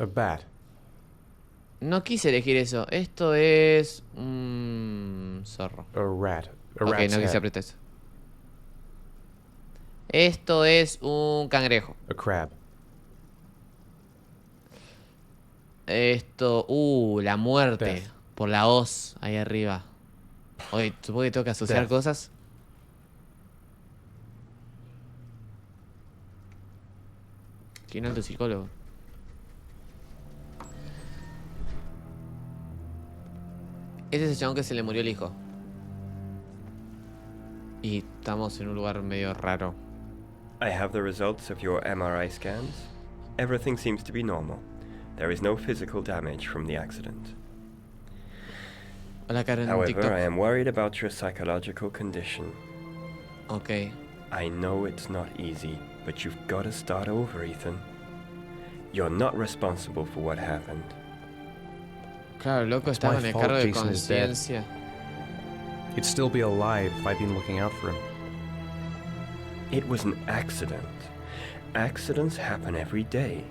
A bat. No quise elegir eso. Esto es... zorro. A rat. A Ok, rat's no quise head. apretar eso. Esto es un cangrejo. A crab. Esto... la muerte. Death. Por la hoz ahí arriba. Oye, supongo que tengo que asociar Death. cosas. Tiene alto psicólogo. Ese es el chabón que se le murió el hijo. Y estamos en un lugar medio raro. I have the results of your MRI scans. Everything seems to be normal. There is no physical damage from the accident. Hola, Karen, However, TikTok. I am worried about your psychological condition. Ok. I know it's not easy, but you've got to start over, Ethan. You're not responsible for what happened. Claro, el loco It's estaba my en el fault cargo de Jason is dead. conciencia. He'd still be alive if I'd been looking out for him. It was an accident. Accidents happen every day.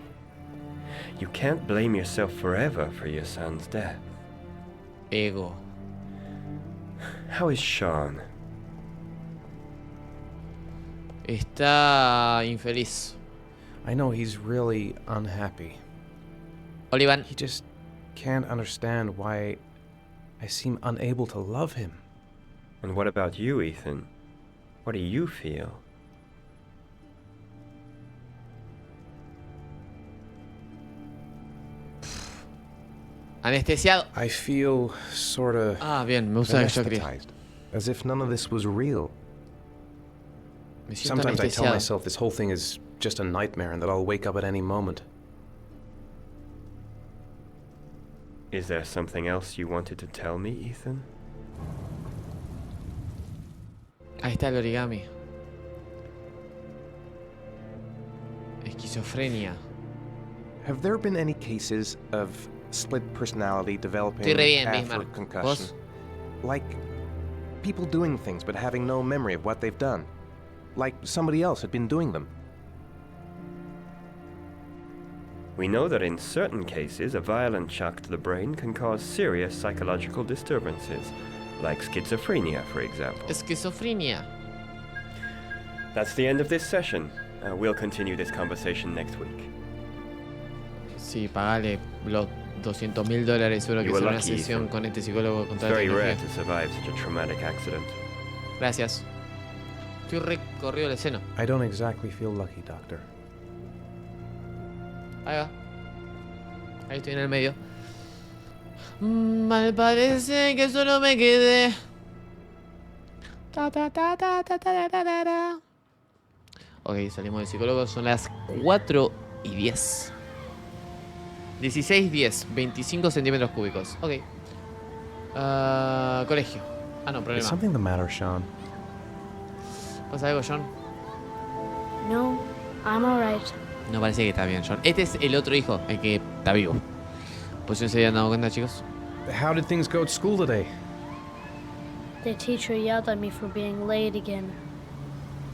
You can't blame yourself forever for your son's death. Ego. How is Sean? Está infeliz. I know he's really unhappy. Olivan. He just can't understand why I seem unable to love him. And what about you, Ethan? What do you feel? Anestesiado. I feel sorta Bien, me gusta que yo quería. anesthetized, as if none of this was real. Me siento Sometimes I tell anestesiado. myself this whole thing is just a nightmare and that I'll wake up at any moment. Is there something else you wanted to tell me, Ethan? Ahí está el origami. Esquizofrenia. Have there been any cases of split personality developing Estoy re bien, after Bismarck. concussion? ¿Vos? Like people doing things but having no memory of what they've done. Like somebody else had been doing them. We know that in certain cases, a violent shock to the brain can cause serious psychological disturbances, like schizophrenia, for example. Esquizofrenia. That's the end of this session. We'll continue this conversation next week. Sí, pagale los $200,000 seguro que You were será una lucky, sesión Ethan. con este psicólogo It's contra la very rare tecnología. to survive such a traumatic accident. Gracias. Estoy recorrido la escena. I don't exactly feel lucky, Doctor. Ahí va. Ahí estoy en el medio. Mal parece que solo me quedé. Ta, ta, ta, ta, ta, ta, ta, ta, ta. Ok, salimos del psicólogo. Son las 4:10. 16:10. 25 centímetros cúbicos. Ok. Colegio. No, Is problema. something the matter, Sean? ¿Pasa algo, John? No, I'm alright. No parece que está bien, John. Este es el otro hijo, el que está vivo. Pues si no se habían dado cuenta, chicos. How did things go at school today? The teacher yelled at me for being late again.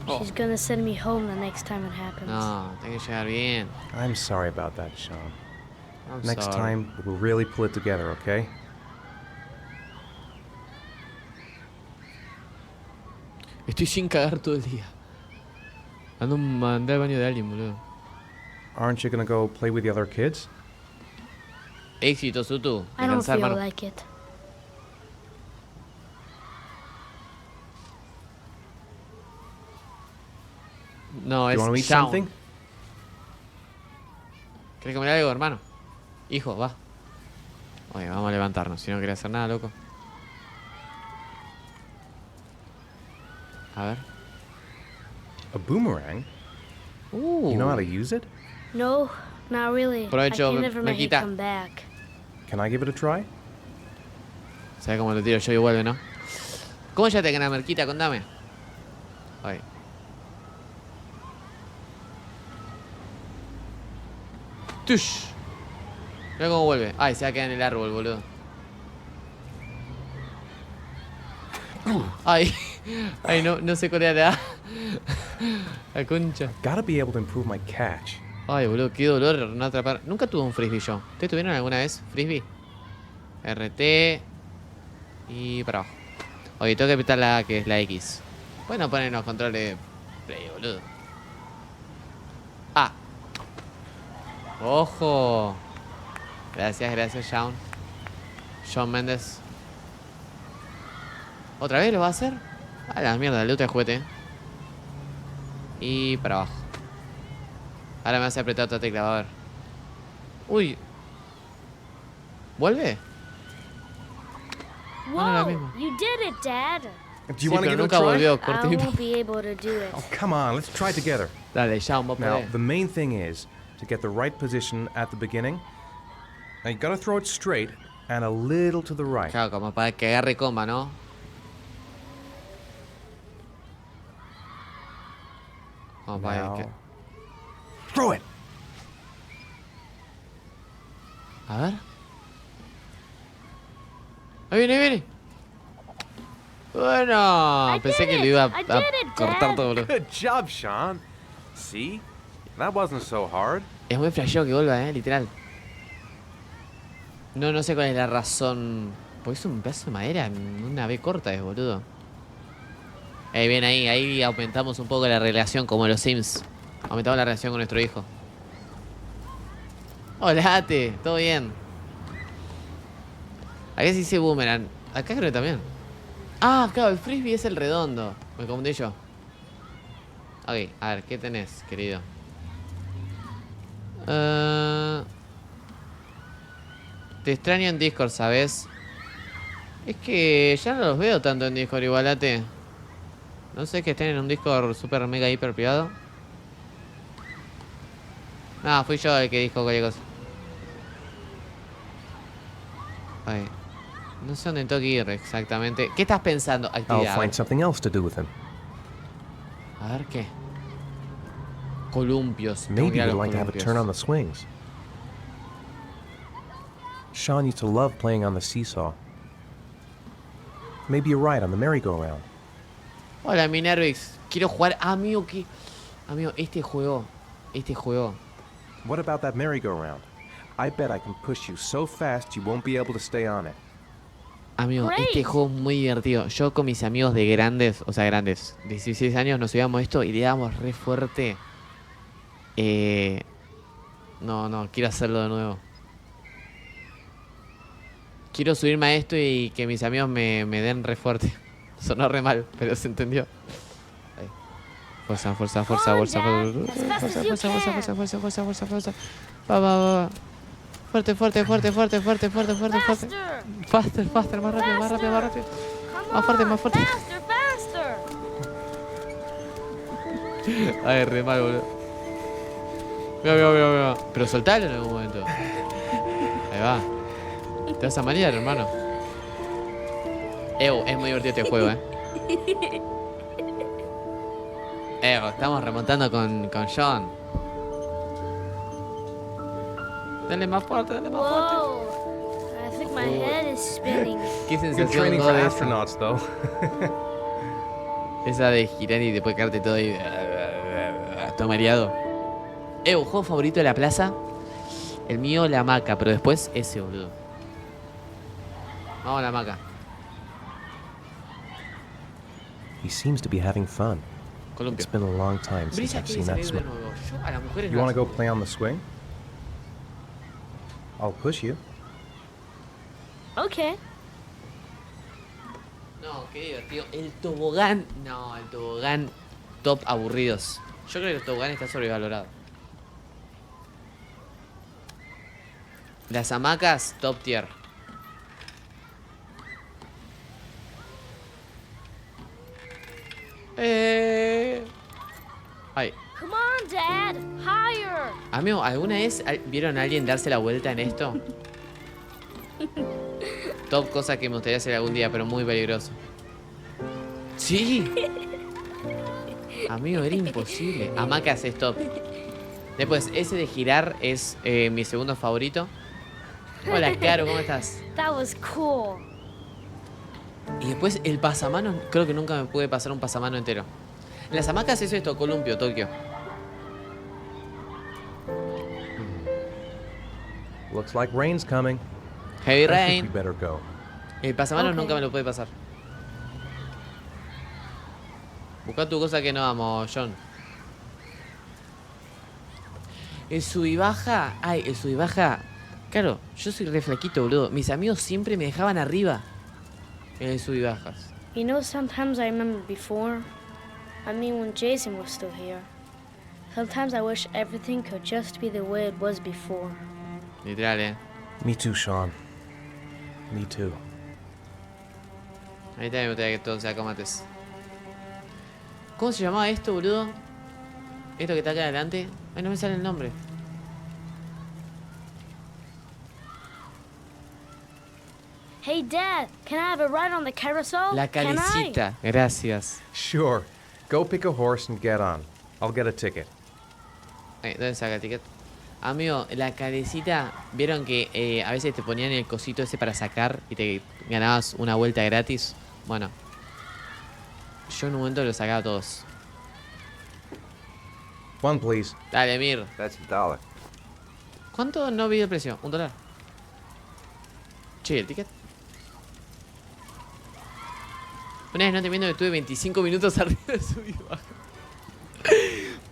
Oh. She's gonna send me home the next time it happens. No, tiene que llegar bien. I'm sorry about that, Sean. I'm Next sorry. time, we'll really pull it together, okay? Estoy sin cagar todo el día. Ando a mandar al baño de alguien, boludo. Aren't you gonna go play with the other kids? Éxito, Sutu. I don't Descansar, feel hermano. like it. No, Do es you want to eat Shaun. something? ¿Querés comer algo, hermano? Hijo, va. Oye, vamos a levantarnos. Si no querés hacer nada, loco. A ver. A boomerang? You know how to use it? No, not really. Provecho, I can never make it Mequita. come back. Can I give it a try? ¿Sabes cómo lo tiro yo y vuelve, no? ¿Cómo ya te gana, Merquita? Contame. Oye. Tush. Mira cómo vuelve. Ay, se va a quedar en el árbol, boludo. Ay. Ay, no sé cuál era la concha. Gotta be able to improve my catch. Ay, boludo, qué dolor no atrapar. Nunca tuve un frisbee yo. ¿Ustedes tuvieron alguna vez frisbee? RT. Y para abajo. Oye, tengo que apretar la que es la X. Bueno, ponen los controles de play, boludo. Ah. Ojo. Gracias, gracias, Shawn. Shawn Mendes. ¿Otra vez lo va a hacer? A la mierda, el loot de juguete. Y para abajo. Ahora me hace apretar otra tecla, va a ver. Uy. ¿Vuelve? Bueno, la Whoa! misma. You did it, Dad. Do Sí, you want to pero give it a nunca try? volvió. I Cortito. won't be able to do it. Oh, come on, let's try together. Dale, Shawn, vos Now, podés. the main thing is to get the right position at the beginning. Now, you gotta throw it straight and a little to the right. Claro, como para que agarre comba, ¿no? Como para Now, que... throw it! A ver. Ahí viene, ahí viene. Bueno, I pensé did que it. le iba a I did it, cortar Dad. todo, boludo. Good job, Sean. See? That wasn't so hard. Es muy flashero que vuelva, literal. No sé cuál es la razón. Porque es un pedazo de madera, una B corta es, boludo. Bien, ahí aumentamos un poco la relación como los Sims. Aumentamos la relación con nuestro hijo. Hola, Ate, ¿todo bien? Acá se dice boomerang. Acá creo que también. Ah, claro, el frisbee es el redondo. Me confundí yo. Ok, a ver, ¿qué tenés, querido? Te extraño en Discord, ¿sabes? Es que ya no los veo tanto en Discord, igualate. No sé, que estén en un Discord super mega hiper privado. No, fui yo el que dijo cualquier cosa. Ay, no sé dónde tengo que ir exactamente. ¿Qué estás pensando? I'll Actividad. find something else to do with him. A ver qué. Columpios. Tengo que Maybe ir a you'd los like to have a columpios. turn on the swings. Sean used to love playing on the seesaw. Maybe a ride on the merry-go-round. Hola, Minervix. Quiero jugar. Amigo, que. Amigo, este juego. What about that merry-go-round? I bet I can push you so fast you won't be able to stay on it. Amigo, este Great. juego es muy divertido. Yo con mis amigos de grandes, o sea, grandes, 16 años, nos subíamos a esto y le dábamos re fuerte. No, quiero hacerlo de nuevo. Quiero subirme a esto y que mis amigos me den re fuerte. Sonó re mal, pero se entendió. Ahí. Fuerza. Come on, Dad. As fast as you can. Fuerza. Va. Fuerte. Faster. Faster, más rápido. Come Más fuerte, on. más fuerte. Faster. Ay, re mal, boludo. Mira. Pero soltalo en algún momento. Ahí va. Te vas a marear, hermano. Es muy divertido este juego, estamos remontando con John. Dale más fuerte. Whoa. I think my head is spinning. Qué Good sensación training for God esa. astronauts, though. Esa de girar y después quedarte todo ahí. Todo mareado. Un juego favorito de la plaza. El mío, la hamaca, pero después ese, boludo. Vamos a la hamaca. He seems to be having fun. Columpio. It's been a long time since Brilla I've que seen that salir de smile. nuevo. Yo a las mujeres You no want to las- go play on the swing? I'll push you. Okay. No, qué divertido. El tobogán. No, el tobogán top aburridos. Yo creo que el tobogán está sobrevalorado. Las hamacas top tier. Ay. Come on, Dad. Higher. Amigo, ¿alguna vez vieron a alguien darse la vuelta en esto? Top cosa que me gustaría hacer algún día, pero muy peligroso. Sí. Amigo, era imposible. Hamacas es top. Después, ese de girar es mi segundo favorito. Hola, Caro, ¿cómo estás? That was cool. Y después el pasamanos, creo que nunca me pude pasar un pasamano entero. Las hamacas es esto, columpio, Tokio. Looks like rain's coming. Heavy I think we rain. better go. El pasamanos Ok. nunca me lo puede pasar. Busca tu cosa que no vamos, John. El sub y baja. Ay, el sub y baja. Claro, yo soy re flaquito, boludo. Mis amigos siempre me dejaban arriba en el sub y bajas. You know, sometimes I remember before. I mean, when Jason was still here. Sometimes I wish everything could just be the way it was before. Literal, Me too, Sean. Me too. A mí también me gustaría que todo sea comates. ¿Cómo se llamaba esto, boludo? Esto que está acá adelante. Ay, no me sale el nombre. Hey, Dad, can I have a ride on the carousel? La Can I? calecita. Gracias. Sure. Go pick a horse and get on. I'll get a ticket. Ay, ¿dónde saca el ticket? Amigo, la calecita. ¿Vieron que a veces te ponían el cosito ese para sacar y te ganabas una vuelta gratis? Bueno. Yo en un momento lo sacaba a todos. One, please. Dale, Mir. That's $1. ¿Cuánto no vi el precio? $1. Che, el ticket. Una vez no te viendo que estuve 25 minutos arriba de su y baja.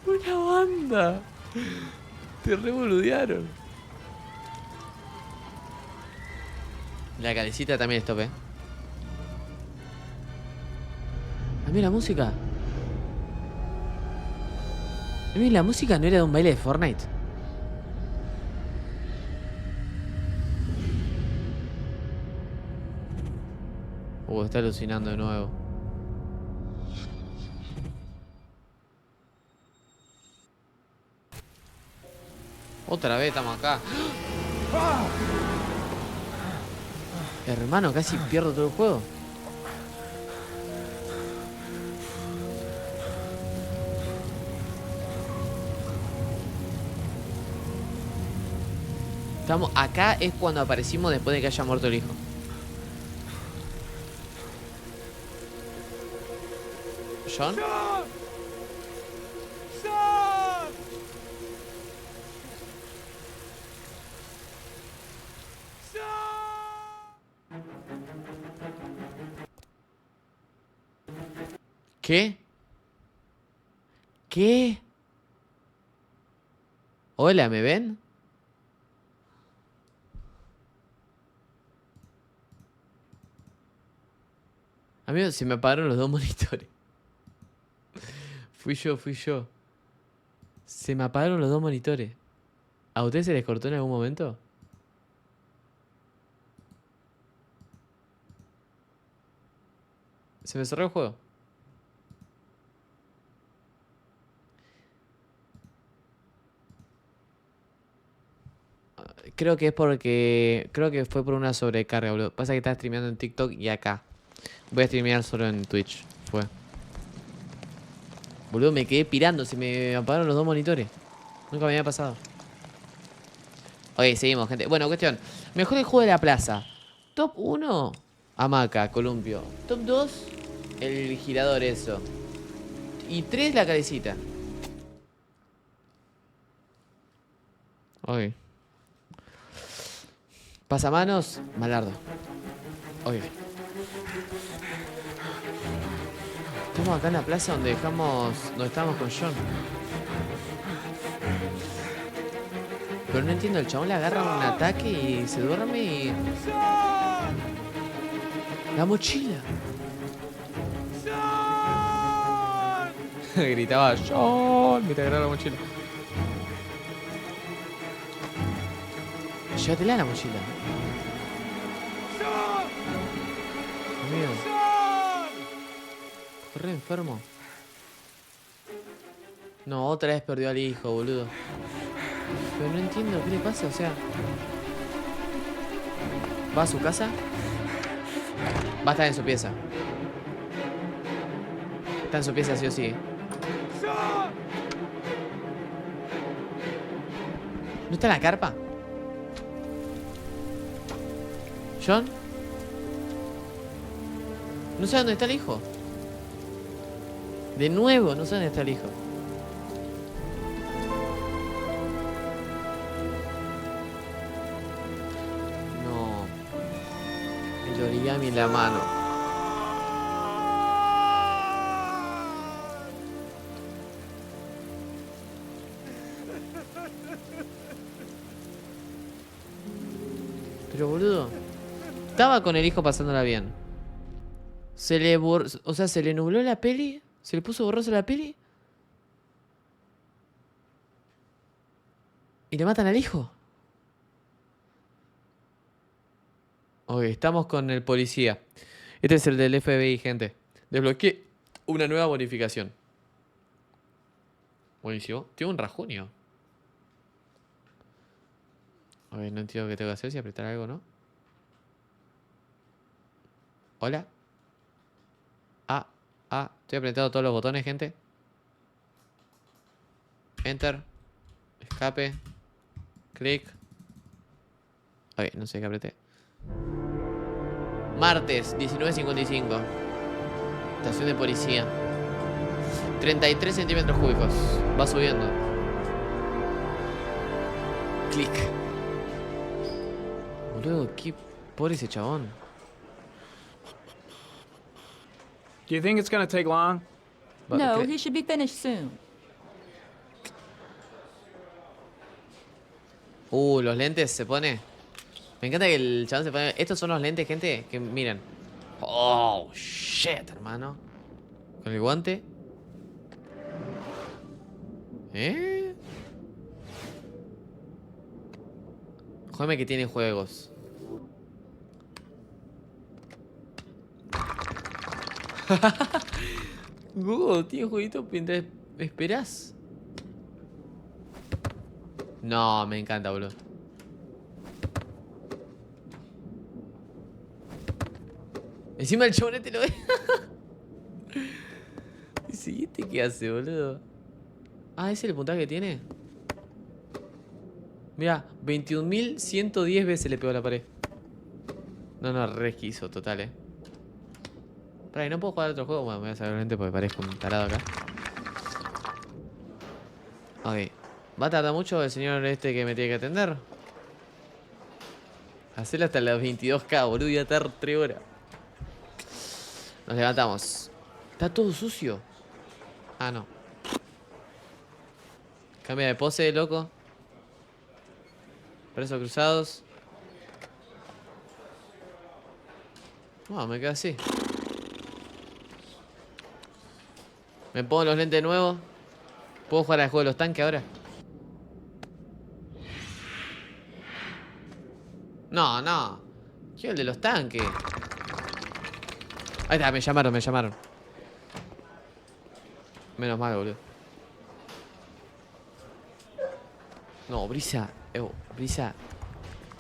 Una banda. Te revoludearon. La calecita también es top, Ah, mira la música. Mira, la música no era de un baile de Fortnite. Está alucinando de nuevo. Otra vez estamos acá. Hermano, casi pierdo todo el juego. Estamos acá es cuando aparecimos después de que haya muerto el hijo. ¿John? ¿Qué? ¿Qué? Hola, ¿me ven? Amigo, se me apagaron los dos monitores. Fui yo. Se me apagaron los dos monitores. ¿A ustedes se les cortó en algún momento? Se me cerró el juego. Creo que es porque... Creo que fue por una sobrecarga, boludo. Pasa que estaba streameando en TikTok y acá. Voy a streamear solo en Twitch. Fue. Boludo, me quedé pirando. Se me apagaron los dos monitores. Nunca me había pasado. Ok, seguimos, gente. Bueno, cuestión. Mejor el juego de la plaza. Top 1, hamaca, columpio. Top 2, el girador, eso. Y 3, la calecita. Ok. Pasamanos, malardo. Ok. Estamos acá en la plaza donde estábamos con John. Pero no entiendo, el chabón le agarra un ataque y se duerme y... La mochila. Gritaba John mientras agarraba la mochila. Llévatela la mochila. Amigo. Corre enfermo. No, otra vez perdió al hijo, boludo. Pero no entiendo qué le pasa, o sea. ¿Va a su casa? Va a estar en su pieza. Está en su pieza sí o sí. ¿No está en la carpa? ¿John? No sé dónde está el hijo. De nuevo, no sé dónde está el hijo. El origami en la mano. Pero boludo, estaba con el hijo pasándola bien. Se le o sea, se le nubló la peli. Se le puso borrosa la peli. Y le matan al hijo. Ok, estamos con el policía. Este es el del FBI, gente. Desbloqueé una nueva bonificación. Buenísimo. Tiene un rajunio. A ver, no entiendo qué tengo que hacer. Si apretar algo, ¿no? Hola. Estoy apretando todos los botones, gente. Enter. Escape. Clic. Ok, no sé qué apreté. Martes, 19:55. Estación de policía. 33 centímetros cúbicos. Va subiendo. Clic. Boludo, qué pobre ese chabón. Do you think it's gonna take long? No, he should be finished soon. Los lentes se pone. Me encanta que el chabón se pone. Estos son los lentes, gente, que miren. Oh, shit, hermano. Con el guante. Jódeme que tiene juegos. Google, tiene jueguitos mientras esperás. No, me encanta, boludo. Encima el chabonete lo ve. ¿Y siguiente qué hace, boludo? ¿Ese es el puntaje que tiene? Mira, 21.110 veces le pegó a la pared. No, re esquizo, total, Pará, ¿y no puedo jugar a otro juego? Bueno, me voy a sacar el lente porque parezco un tarado acá. Ok. ¿Va a tardar mucho el señor este que me tiene que atender? Hacerlo hasta las 22K, boludo, y a estar 3 horas. Nos levantamos. Está todo sucio. Ah, no. Cambia de pose, loco. Brazos cruzados. No, me quedo así. Me pongo los lentes de nuevo. ¿Puedo jugar al juego de los tanques ahora? No. Quiero el de los tanques. Ahí está, me llamaron. Menos mal, boludo. No, Brisa. Brisa.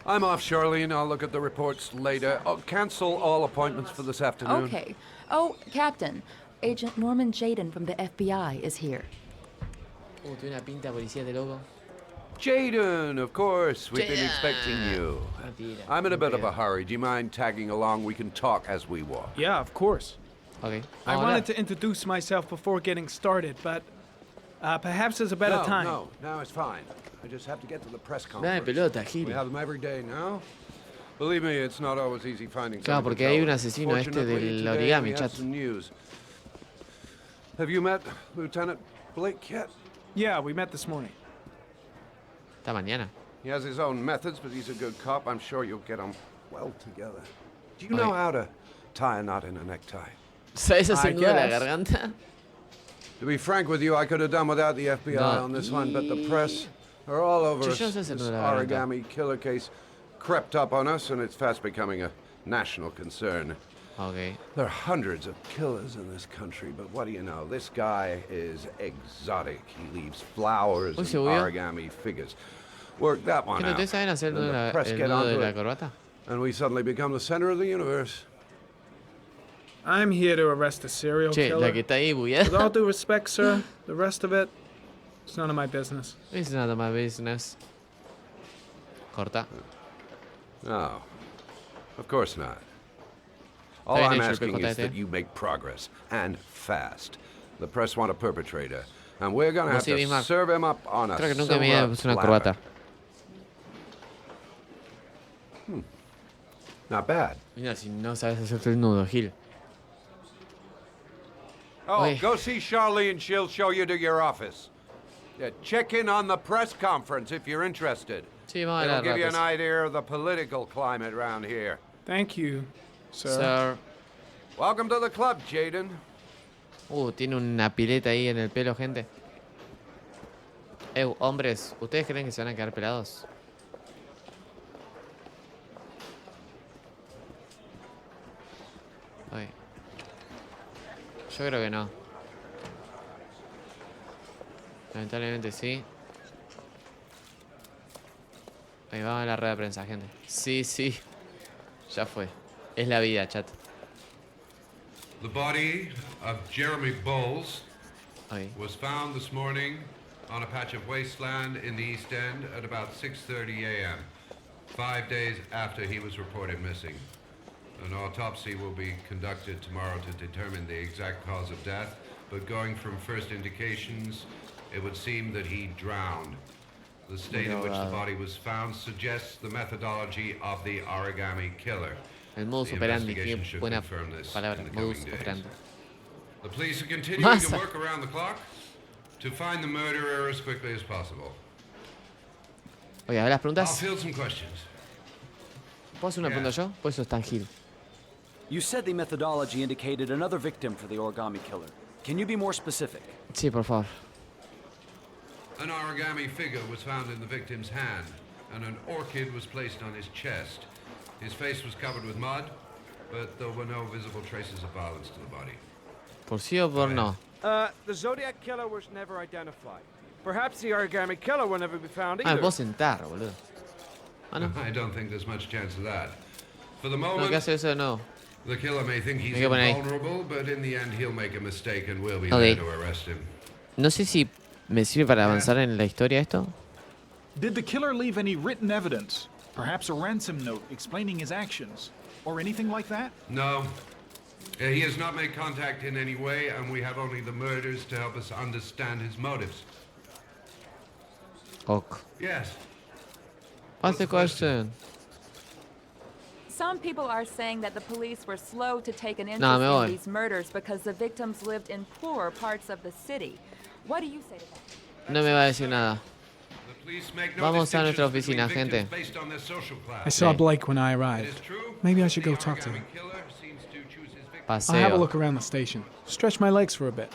I'm off, Charlene. I'll look at the reports later. Oh, cancel all appointments for this afternoon. Okay. Oh, Captain. Agent Norman Jaden from the FBI is here. Tiene una pinta de policía de loco. Jaden, of course. We've been Jaden. expecting you. Mentira. I'm in a bit of a hurry. Do you mind tagging along? We can talk as we walk. Yeah, of course. Ok. I wanted to introduce myself before getting started, but perhaps there's a better time. No, now it's fine. I just have to get to the press Dame conference. pelota, We Gil. have them every day now. Believe me, it's not always easy finding Claro, something to porque hay tell un us. asesino este Fortunately, del today origami, we have chat. some news. Have you met Lieutenant Blake yet? Yeah, we met this morning. Esta mañana. He has his own methods, but he's a good cop. I'm sure you'll get on well together. Do you know how to tie a knot in a necktie? ¿Sabes hacer nudo la guess. garganta? To be frank with you, I could have done without the FBI No. on this one, but the press are all over Yo us. no sé hacer This nudo la garganta. origami killer case crept up on us, and it's fast becoming a national concern. Ok. There are hundreds of killers in this country, but what do you know? This guy is exotic. He leaves flowers Uy, and se movió. origami figures. Work that one ¿Qué no out. ustedes saben hacer Then the press el get nudo de onto la it, corbata? and we suddenly become the center of the universe. I'm here to arrest a serial Che, killer. la que está ahí With all bugueada. due respect, sir, the rest of it, it's none of my business. It's nada más business. Corta. No, of course not. All bien I'm hecho el asking is PJT. that you make progress, and fast. The press want a perpetrator, and we're gonna have Sí, to Bismarck. serve him up on a Creo que nunca me había silver puesto una platter. corbata. Not bad. Mira, si no sabes hacerte el nudo, Gil. Oh, Oye. go see Charlie and she'll show you to your office. Yeah, check in on the press conference if you're interested. Sí, vamos a It'll hablar give you an rápido. idea of the political climate around here. Thank you, sir. Sir. Welcome to the club, Jaden. Tiene una pileta ahí en el pelo, gente. Hombres, ¿ustedes creen que se van a quedar pelados? Ay. Yo creo que no. Lamentablemente sí. Ahí va la rueda de prensa, gente. Sí, sí. Ya fue. Es la vida, chat. The body of Jeremy Bowles Ahí. was found this morning on a patch of wasteland in the East End at about 6:30 a.m., 5 days after he was reported missing. An autopsy will be conducted tomorrow to determine the exact cause of death, but going from first indications, it would seem that he drowned. The state in which the body was found suggests the methodology of the origami killer. El modus The operandi, investigation qué should buena confirm this palabra. in the coming Modus days. operandi. The police are continuing Masa. to work around the clock to find the murderer as quickly as possible. Oye, a ver las I'll preguntas. field some questions. ¿Puedo hacer una pregunta yo? Pues eso está en Gil. You said the methodology indicated another victim for the origami killer. Can you be more specific? Sí, por favor. An origami figure was found in the victim's hand, and an orchid was placed on his chest. His face was covered with mud, but there were no visible traces of violence to the body. ¿Por sí o por no? The Zodiac killer was never identified. Perhaps the origami killer will never be found Ah, me either. puedo sentar, boludo. Ah, no. I don't think there's much chance of that. For the No, moment, ¿qué hace eso de nuevo? the killer may think he's Me quedo poner ahí. invulnerable, but in the end he'll make a mistake and we'll be Ok. there to arrest him. No sé si me sirve para avanzar en la historia esto. Did the killer leave any written evidence? Perhaps a ransom note explaining his actions? Or anything like that? No. He has not made contact in any way, and we have only the murders to help us understand his motives. Ok. Yes. What's the question? Some people are saying that the police were slow to take an No, interest me voy. in these murders because the victims lived in poorer parts of the city. What do you say to that? No me va a decir nada. The police make no Vamos a nuestra distinctions oficina, between gente. victims based on their social class. I saw Sí. Blake when I It arrived. is true. Maybe I should the go talk to him. origami killer seems to choose his victims. I'll have a Paseo. look around the station. Stretch my legs for a bit.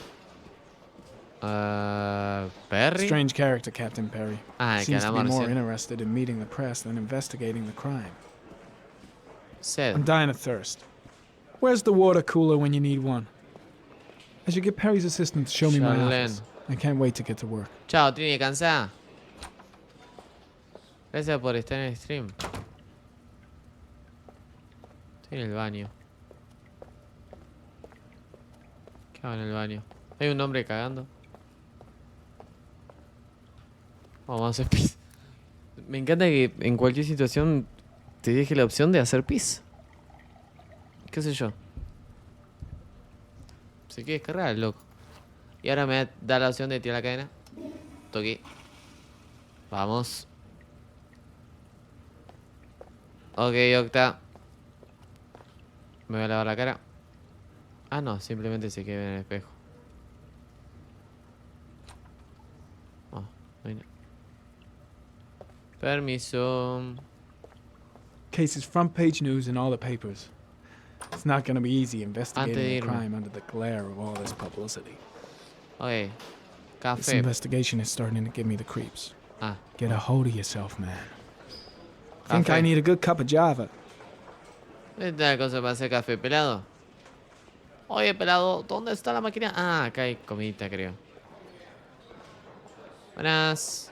Perry. Strange character, Captain Perry. Ah, el que Seems to be hablamos more recién. interested in meeting the press than investigating the crime. I'm Sed. dying of thirst. Where's the water cooler when you need one? I should get Perry's assistant to show me my Charlene. office. I can't wait to get to work. Chao, Trini, cansa. Gracias por estar en el stream. Estoy en el baño. ¿Qué hago en el baño? Hay un hombre cagando. Vamos a hacer pis. Me encanta que en cualquier situación te deje la opción de hacer pis. ¿Qué sé yo? Se quiere descargar, loco. Y ahora me da la opción de tirar la cadena. Toqué. Vamos. Ok, Octa. Me voy a lavar la cara. Ah, no, simplemente se queda en el espejo. Oh, no hay nada. Permiso. Case is front page news in all the papers. It's not going to be easy Antes investigating de the irme. crime under the glare of all this publicity. Ok. This Café. investigation is starting to give me the creeps. Ah, Get a hold of yourself, man. Think café. I need a good cup of Java. Esta cosa para hacer café, pelado. Oye, pelado, ¿dónde está la máquina? Ah, acá hay comidita, creo. Buenas.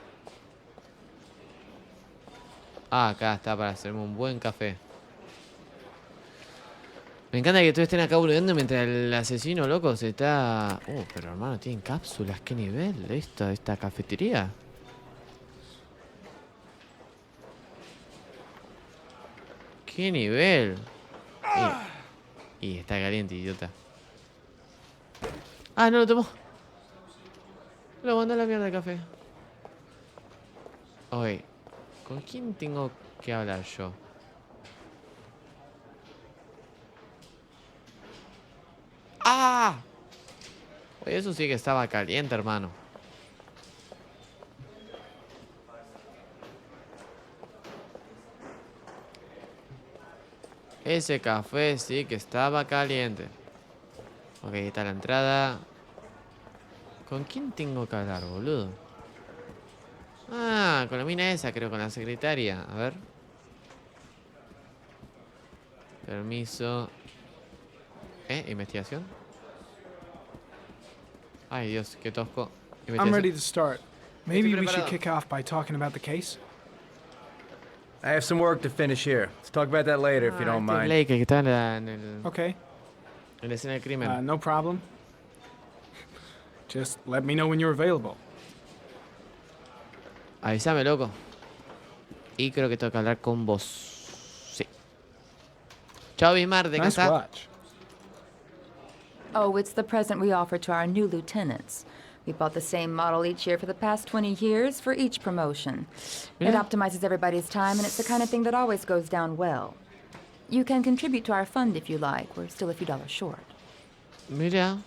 Ah, acá está para hacerme un buen café. Me encanta que todos estén acá boludeando mientras el asesino loco se está... pero hermano, tienen cápsulas. ¿Qué nivel esta cafetería? ¿Qué nivel? Y está caliente, idiota. Ah, no lo tomó. Lo mandó a la mierda el café. Oye, ¿con quién tengo que hablar yo? ¡Ah! Oye, eso sí que estaba caliente, hermano. Ese café sí que estaba caliente. Ok, está la entrada. ¿Con quién tengo que hablar, boludo? Ah, con la mina esa, creo, con la secretaria. A ver. Permiso. ¿Investigación? Ay, Dios, qué tosco. I'm ready to start. Maybe Estoy we should preparado. kick off by talking about the case. I have some work to finish here. Let's talk about that later if you don't Este es mind. Blake, el que está en Okay, la escena del crimen. no problem. Just let me know when you're available. Avísame, loco. Y creo que tengo que hablar con vos. Sí. Chao, Bismarck, Nice descansa. watch. Oh, it's the present we offer to our new lieutenants. We bought the same model each year for the past 20 years for each promotion. It Mira. optimizes everybody's time, and it's the kind of thing that always goes down well. You can contribute to our fund if you like. We're still a few dollars short. Mira.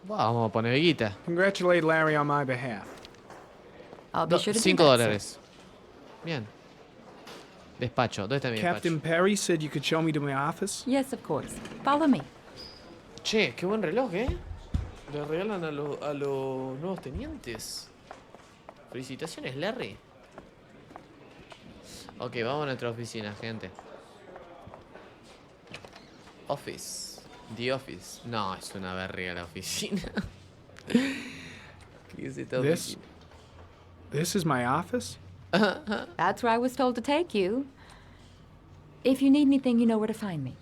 Vamos a poner guita. Congratulate Larry on my behalf. I'll be sure to do $5. that, sir. Bien. Despacho. ¿Dónde está mi Captain despacho? Perry said you could show me to my office. Yes, of course. Follow me. Che, qué buen reloj, ¿eh? Le regalan a los nuevos tenientes. Felicitaciones, Larry. Ok, vamos a nuestra oficina, gente. Office. The Office. No, es una verga la oficina. ¿Qué es esta This? oficina? This is my office? That's where I was told to take you. If you need anything, you know where to find me.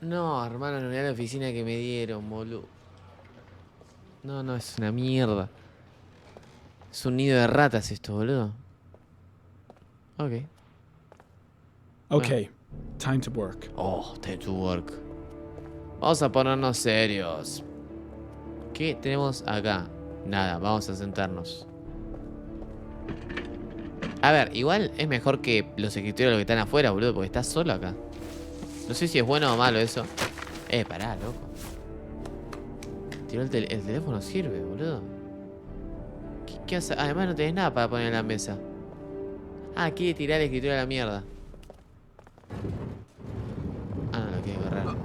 No, hermano, no era la oficina que me dieron, boludo. No, no, es una mierda. Es un nido de ratas esto, boludo. Ok. Okay, time to work. Oh, time to work. Vamos a ponernos serios. ¿Qué tenemos acá? Nada, vamos a sentarnos. A ver, igual es mejor que los escritorios que están afuera, boludo, porque estás solo acá. No sé si es bueno o malo eso. Pará, loco. Tiró el teléfono sirve, boludo. ¿Qué hace? Además no tenés nada para poner en la mesa. Ah, quiere tirar el escritorio a la mierda. Ah, no lo quiere agarrar.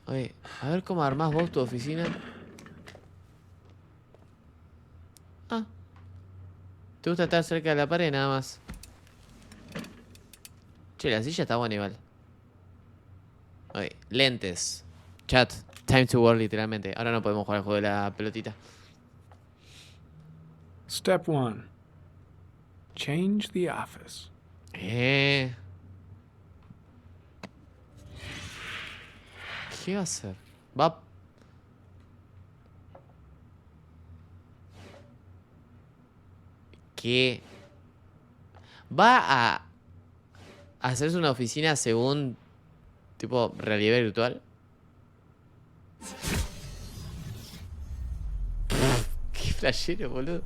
Oye, a ver cómo armás vos tu oficina. Ah. Te gusta estar cerca de la pared nada más. Che, la silla está buena igual. Oye, lentes. Chat, time to work literalmente. Ahora no podemos jugar al juego de la pelotita. Step 1. Change the office. ¿Qué va a hacer? ¿Qué? ¿Va a hacerse una oficina según tipo realidad virtual? Qué flashero, boludo.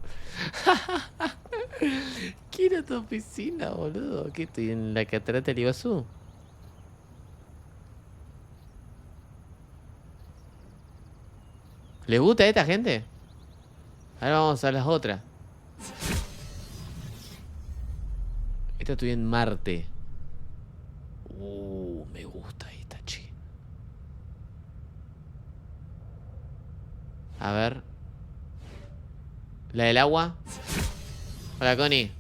Quiero tu oficina, boludo. ¿Qué estoy en la catarata del Iguazú? ¿Les gusta a esta gente? Ahora vamos a las otras. Esta estoy en Marte. Me gusta esta, che. A ver. La del agua. Hola, Connie.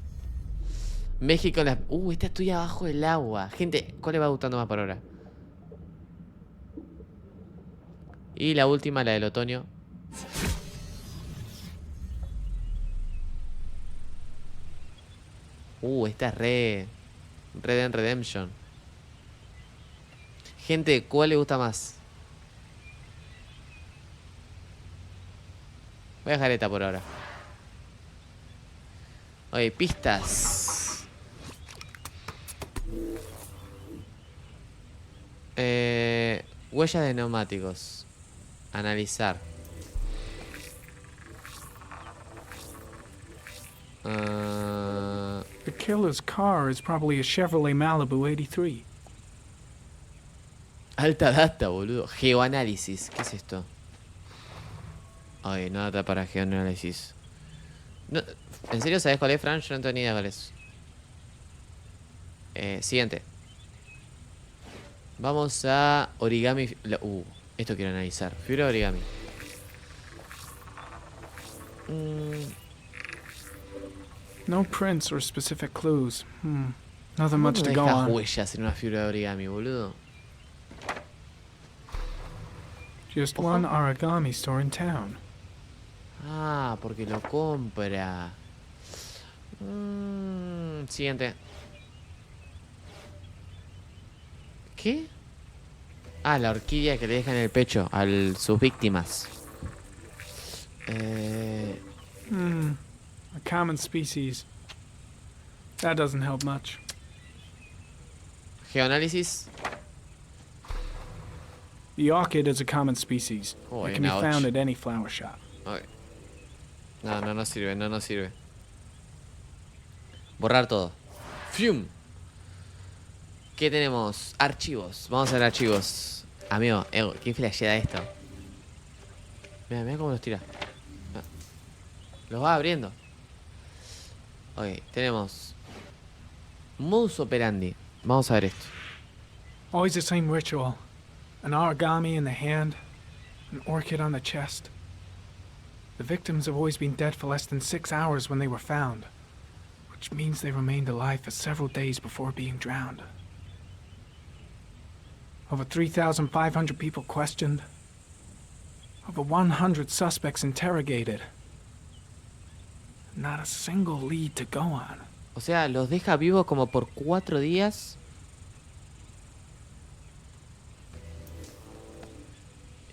México, esta estoy abajo del agua. Gente, ¿cuál le va gustando más por ahora? Y la última, la del otoño. Esta es Red Dead Redemption. Gente, ¿cuál le gusta más? Voy a dejar esta por ahora. Oye, pistas. Huellas de neumáticos. Analizar. The killer's car is probably a Chevrolet Malibu 83. Alta data, boludo. Geoanálisis. ¿Qué es esto? Ay, no data para geoanálisis. No, ¿en serio sabes cuál es, Fran? Yo no tengo ni idea cuál es. Siguiente. Vamos a origami. Esto quiero analizar. Figura de origami. No prints or specific clues. Nothing ¿Cómo much no to go dejas on. huellas en una figura de origami, boludo? Just one origami store in town. Ah, porque lo compra. Siguiente. ¿Qué? Ah, la orquídea que le deja en el pecho a sus víctimas. A common species. That doesn't help much. Geoanálisis. The orchid is a common species. Oh, It can be ouch. found at any flower shop. Okay. No, no nos sirve, no nos sirve. Borrar todo. Fium. ¿Qué tenemos? Archivos. Vamos a ver archivos. Amigo, qué flasheada esto. Mira, mira cómo los tira. Los va abriendo. Ok, tenemos modus operandi. Vamos a ver esto. Always the same ritual. An origami in the hand, an orchid on the chest. The victims have always been dead for less than 6 hours when they were found, which means they remained alive for several days before being drowned. Over 3,500 people questioned. Over 100 suspects interrogated. Not a single lead to go on. O sea, los deja vivos como por 4 días.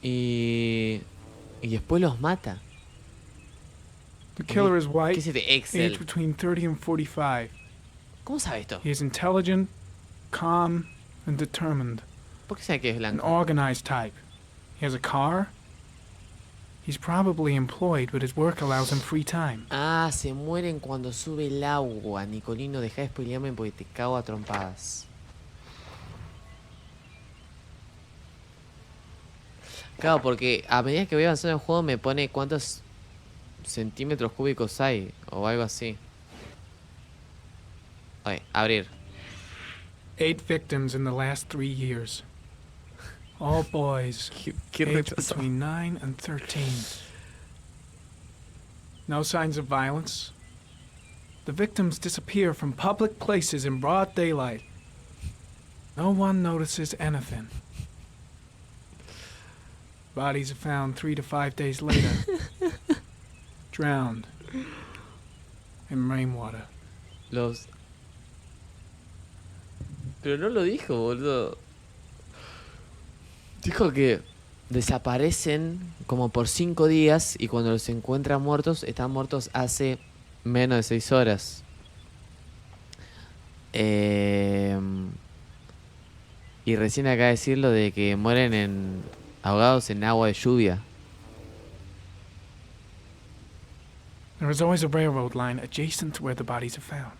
Y después los mata. The killer is ¿Qué white, es este Excel? aged between 30 and 45. ¿Cómo sabe esto? He is intelligent, calm, and determined. ¿Por qué sabe que es An blanco? organized type. He has a car. He's probably employed, but his work allows him free time. Ah, se mueren cuando sube el agua. Nicolino, deja de spoilearme porque te cago a trompadas. Claro, porque a medida que voy avanzando en el juego me pone cuántos centímetros cúbicos hay o algo así. Ok, abrir. 8 victims in the last 3 years. All boys, qué aged retraso. between 9 and 13. No signs of violence. The victims disappear from public places in broad daylight. No one notices anything. Bodies are found 3 to 5 days later. Drowned in rainwater. Los... Pero no lo dijo, boludo. Dijo que desaparecen como por 5 días y cuando los encuentran muertos, están muertos hace menos de 6 horas. Y recién acaba de decirlo de que mueren ahogados en agua de lluvia. There is always a railroad line adjacent to where the bodies are found.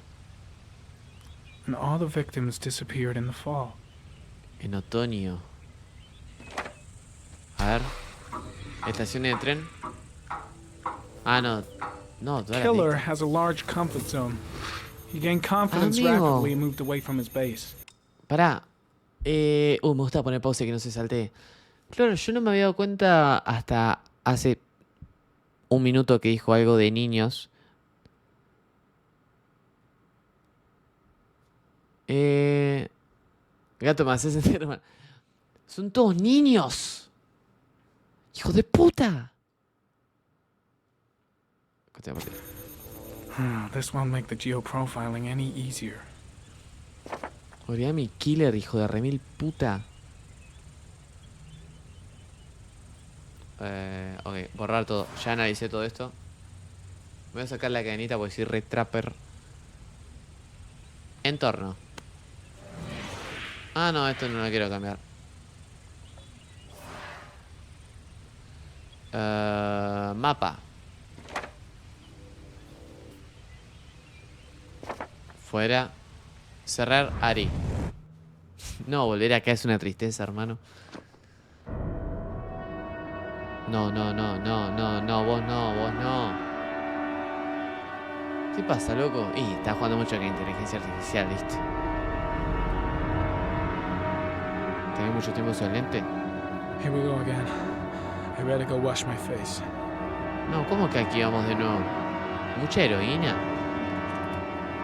And all the victims disappeared in the fall. En otoño. A ver. Estaciones de tren. Ah, no. No, todas las Killer listas. has a large comfort zone. He gained confidence Amigo. rapidly and moved away from his base. Pará. Me gusta poner pausa que no se salte. Claro, yo no me había dado cuenta hasta hace un minuto que dijo algo de niños. Gato, me hace sentir mal. Son todos niños. ¡Hijo de puta! This won't make the geoprofiling any easier. Origami Killer, hijo de remil puta. Ok, borrar todo. Ya analicé todo esto. Voy a sacar la cadenita porque soy retrapper. Entorno. Ah, no, esto no lo quiero cambiar. Mapa. Fuera. Cerrar Ari. No, volver acá es una tristeza, hermano. No, no, no, no, no, no, vos no, vos no. ¿Qué pasa, loco? Y está jugando mucho con inteligencia artificial, ¿viste? ¿Tenés mucho tiempo sin lente? Here we go again. I better go wash my face. No, ¿cómo que aquí vamos de nuevo? ¿Mucha heroína?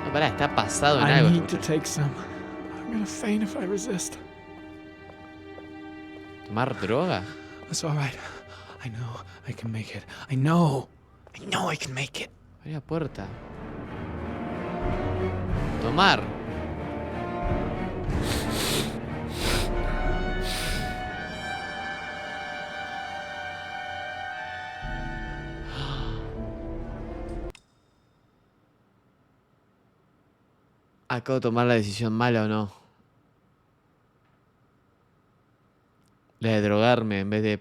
No, pará, está pasado en I algo. need to take some. I'm gonna faint if I resist. ¿Tomar droga? That's all right. I know I can make it. I know I can make it. Abrí la puerta. Tomar. Acabo de tomar la decisión mala o no. La de drogarme en vez de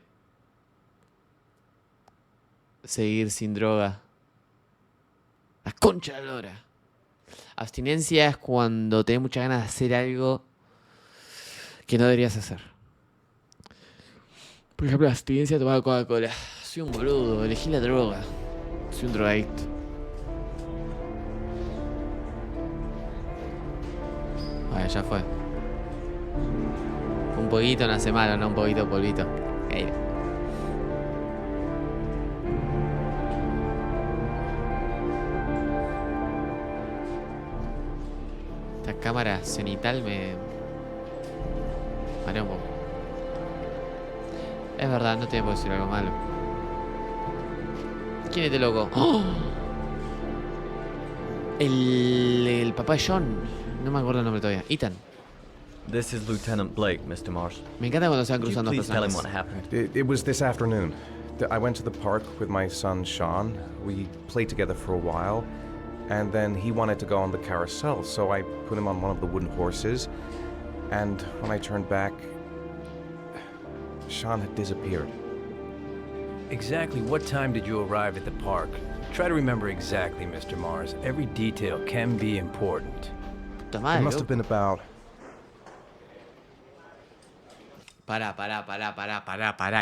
seguir sin droga. La concha de la lora. Abstinencia es cuando tenés muchas ganas de hacer algo que no deberías hacer. Por ejemplo, abstinencia de tomar Coca-Cola. Soy un boludo, elegí la droga. Soy un drogadicto. Vaya, ya fue. Un poquito no hace malo, no un poquito de polvito. Hey. Esta cámara cenital me marea un poco. Es verdad, no te puedo decir algo malo. ¿Quién es este loco? ¡Oh! El papá de John. No me acuerdo el nombre todavía. Ethan. This is Lieutenant Blake, Mr. Marsh. Me encanta cuando se van Could you cruzando please tell him personajes. what happened? It was this afternoon. I went to the park with my son, Sean. We played together for a while, and then he wanted to go on the carousel, so I put him on one of the wooden horses, and when I turned back, Sean had disappeared. Exactly what time did you arrive at the park? Try to remember exactly, Mr. Mars. Every detail can be important. It must have been about... Pará.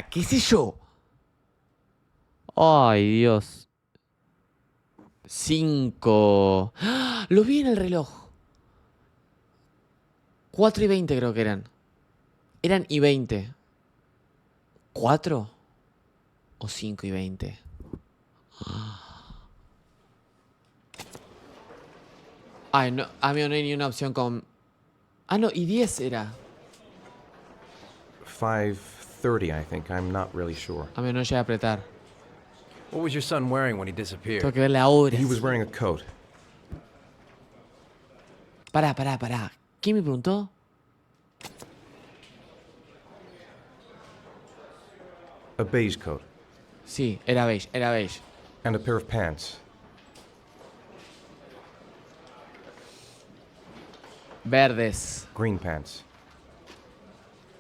¿Qué sé yo? Ay, Dios. 5. ¡Ah! Lo vi en el reloj. 4:20 creo que eran. Eran y 20. ¿4? ¿O 5:20? Ay, no. Amigo, no hay ni una opción con... Ah, no, y 10 era. 5:30, I think. I'm not really sure. Amigo, no llegué a apretar. What was your son wearing when he disappeared? Tengo que ver la hora. He was wearing a coat. Pará. ¿Quién me preguntó? A beige coat. Sí, era beige. And a pair of pants. Verdes. Green pants.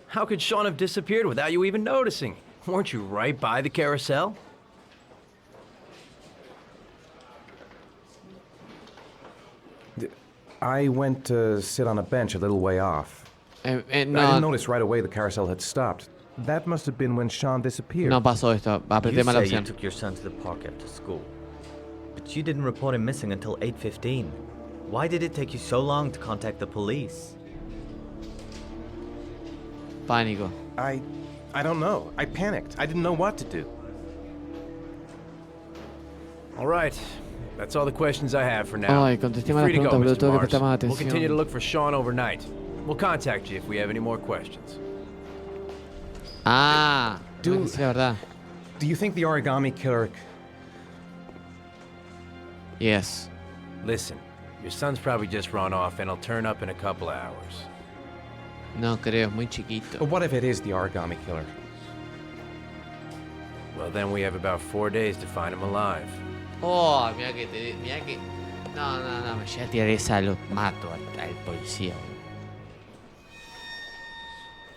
How could Sean have disappeared without you even noticing? Weren't you right by the carousel? I went to sit on a bench a little way off. No, I didn't notice right away the carousel had stopped. That must have been when Sean disappeared. no pasó esto. Apreté You mala say you opción. took your son to the park after school, but you didn't report him missing until 8:15. Why did it take you so long to contact the police? Pánico. I don't know. I panicked. I didn't know what to do. All right. That's all the questions I have for now. Ay, contesté You're malas free to go, preguntas, pero Mr. tengo que Mars. prestar más We'll continue to atención. look for Sean overnight. We'll contact you if we have any more questions. Ah, dude, es la verdad. Do you think the origami killer... Yes. Listen, your son's probably just run off and he'll turn up in a couple of hours. No creo, es muy chiquito. But what if it is the origami killer? Well, then we have about 4 days to find him alive. Oh, mira que... No, me llega a tirar esa, lo mato al policía.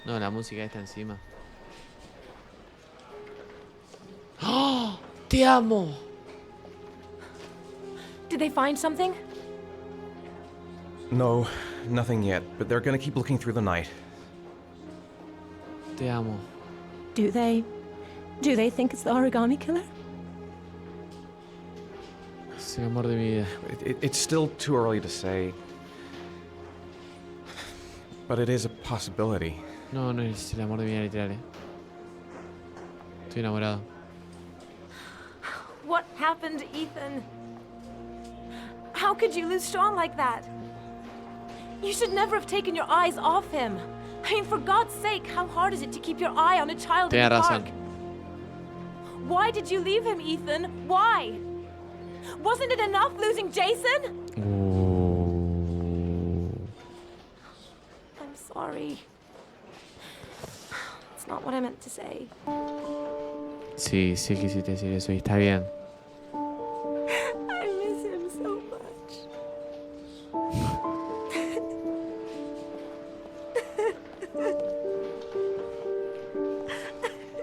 No, la música está encima. ¡Oh! ¡Te amo! Did they find something? No, Nothing yet, but they're gonna keep looking through the night. Te amo. Do they think it's the origami killer? Es el amor de mi vida. It's still too early to say. But it is a possibility. No, no es el amor de mi vida literal, Estoy enamorado. What happened, Ethan? How could you lose Sean like that? You should never have taken your eyes off him. I mean, for God's sake, how hard is it to keep your eye on a child in the park? Why did you leave him, Ethan? Why? Wasn't it enough losing Jason? I'm sorry. It's not what I meant to say. Sí, sí quisiste decir eso y está bien. I miss him so much.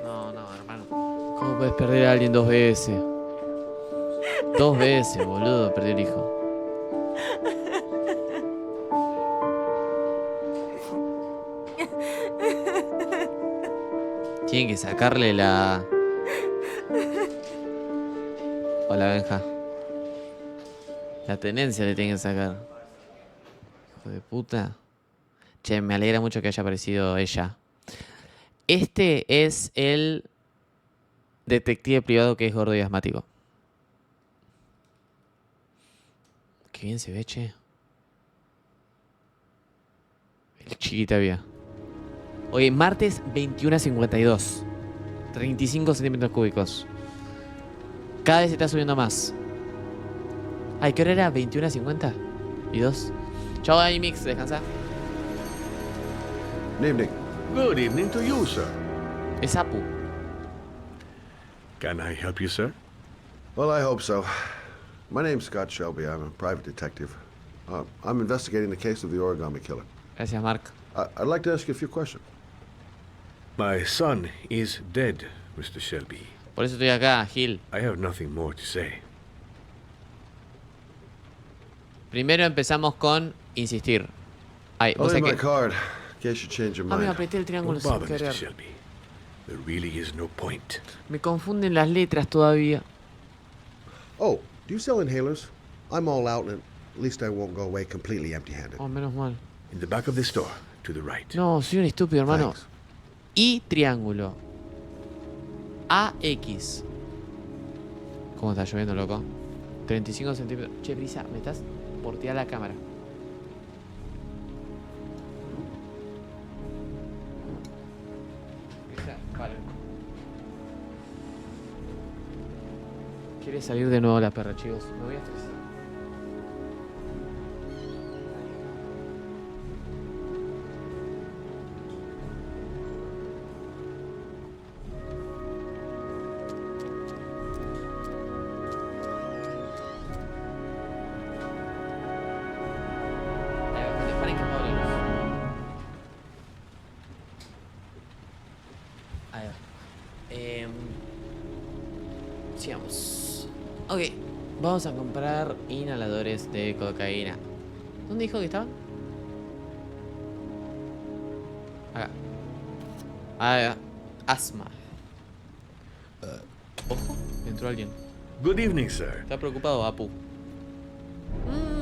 No, hermano. ¿Cómo puedes perder a alguien 2 veces? 2 veces, boludo, perdió el hijo. Tienen que sacarle la... Hola, Benja. La tenencia le tienen que sacar. Hijo de puta. Che, me alegra mucho que haya aparecido ella. Este es el detective privado que es gordo y asmático. Qué bien se ve, che. El chiquita vía. Oye, martes 21:52. 35 centímetros cúbicos. Cada vez se está subiendo más. Ay, ¿qué hora era? 21:52. Chao, ahí, Mix. Descansa. Good evening. Good evening to you, sir. Es Apu. Can I help you, sir? Well, I hope so. My name's Scott Shelby. I'm a private detective. I'm investigating the case of the origami killer. Gracias, Mark. I'd like to ask you a few questions. My son is dead, Mr. Shelby. Por eso estoy acá, Gil. I have nothing more to say. Primero empezamos con insistir. Ay, vos I'll leave sabés my que... card in case you change your Ah, me mind. apreté el triángulo Don't sin bother, Mr. querer. Shelby. There really is no point. Me confunden las letras todavía. Oh, do you sell inhalers? I'm all out, and at least I won't go away completely empty-handed. Oh, menos mal. In the back of the store, to the right. No, soy un estúpido, hermano. Thanks. Y triángulo. AX. ¿Cómo está lloviendo, loco? 35 centímetros. Che, Brisa, me estás por tirar la cámara. Brisa, vale. Quiere salir de nuevo la perra, chicos. Me voy a estresar. Sigamos. Ok, vamos a comprar inhaladores de cocaína. ¿Dónde dijo que estaban? Acá. Ah, asma. Ojo, entró alguien. Good evening, sir. Está preocupado, Apu.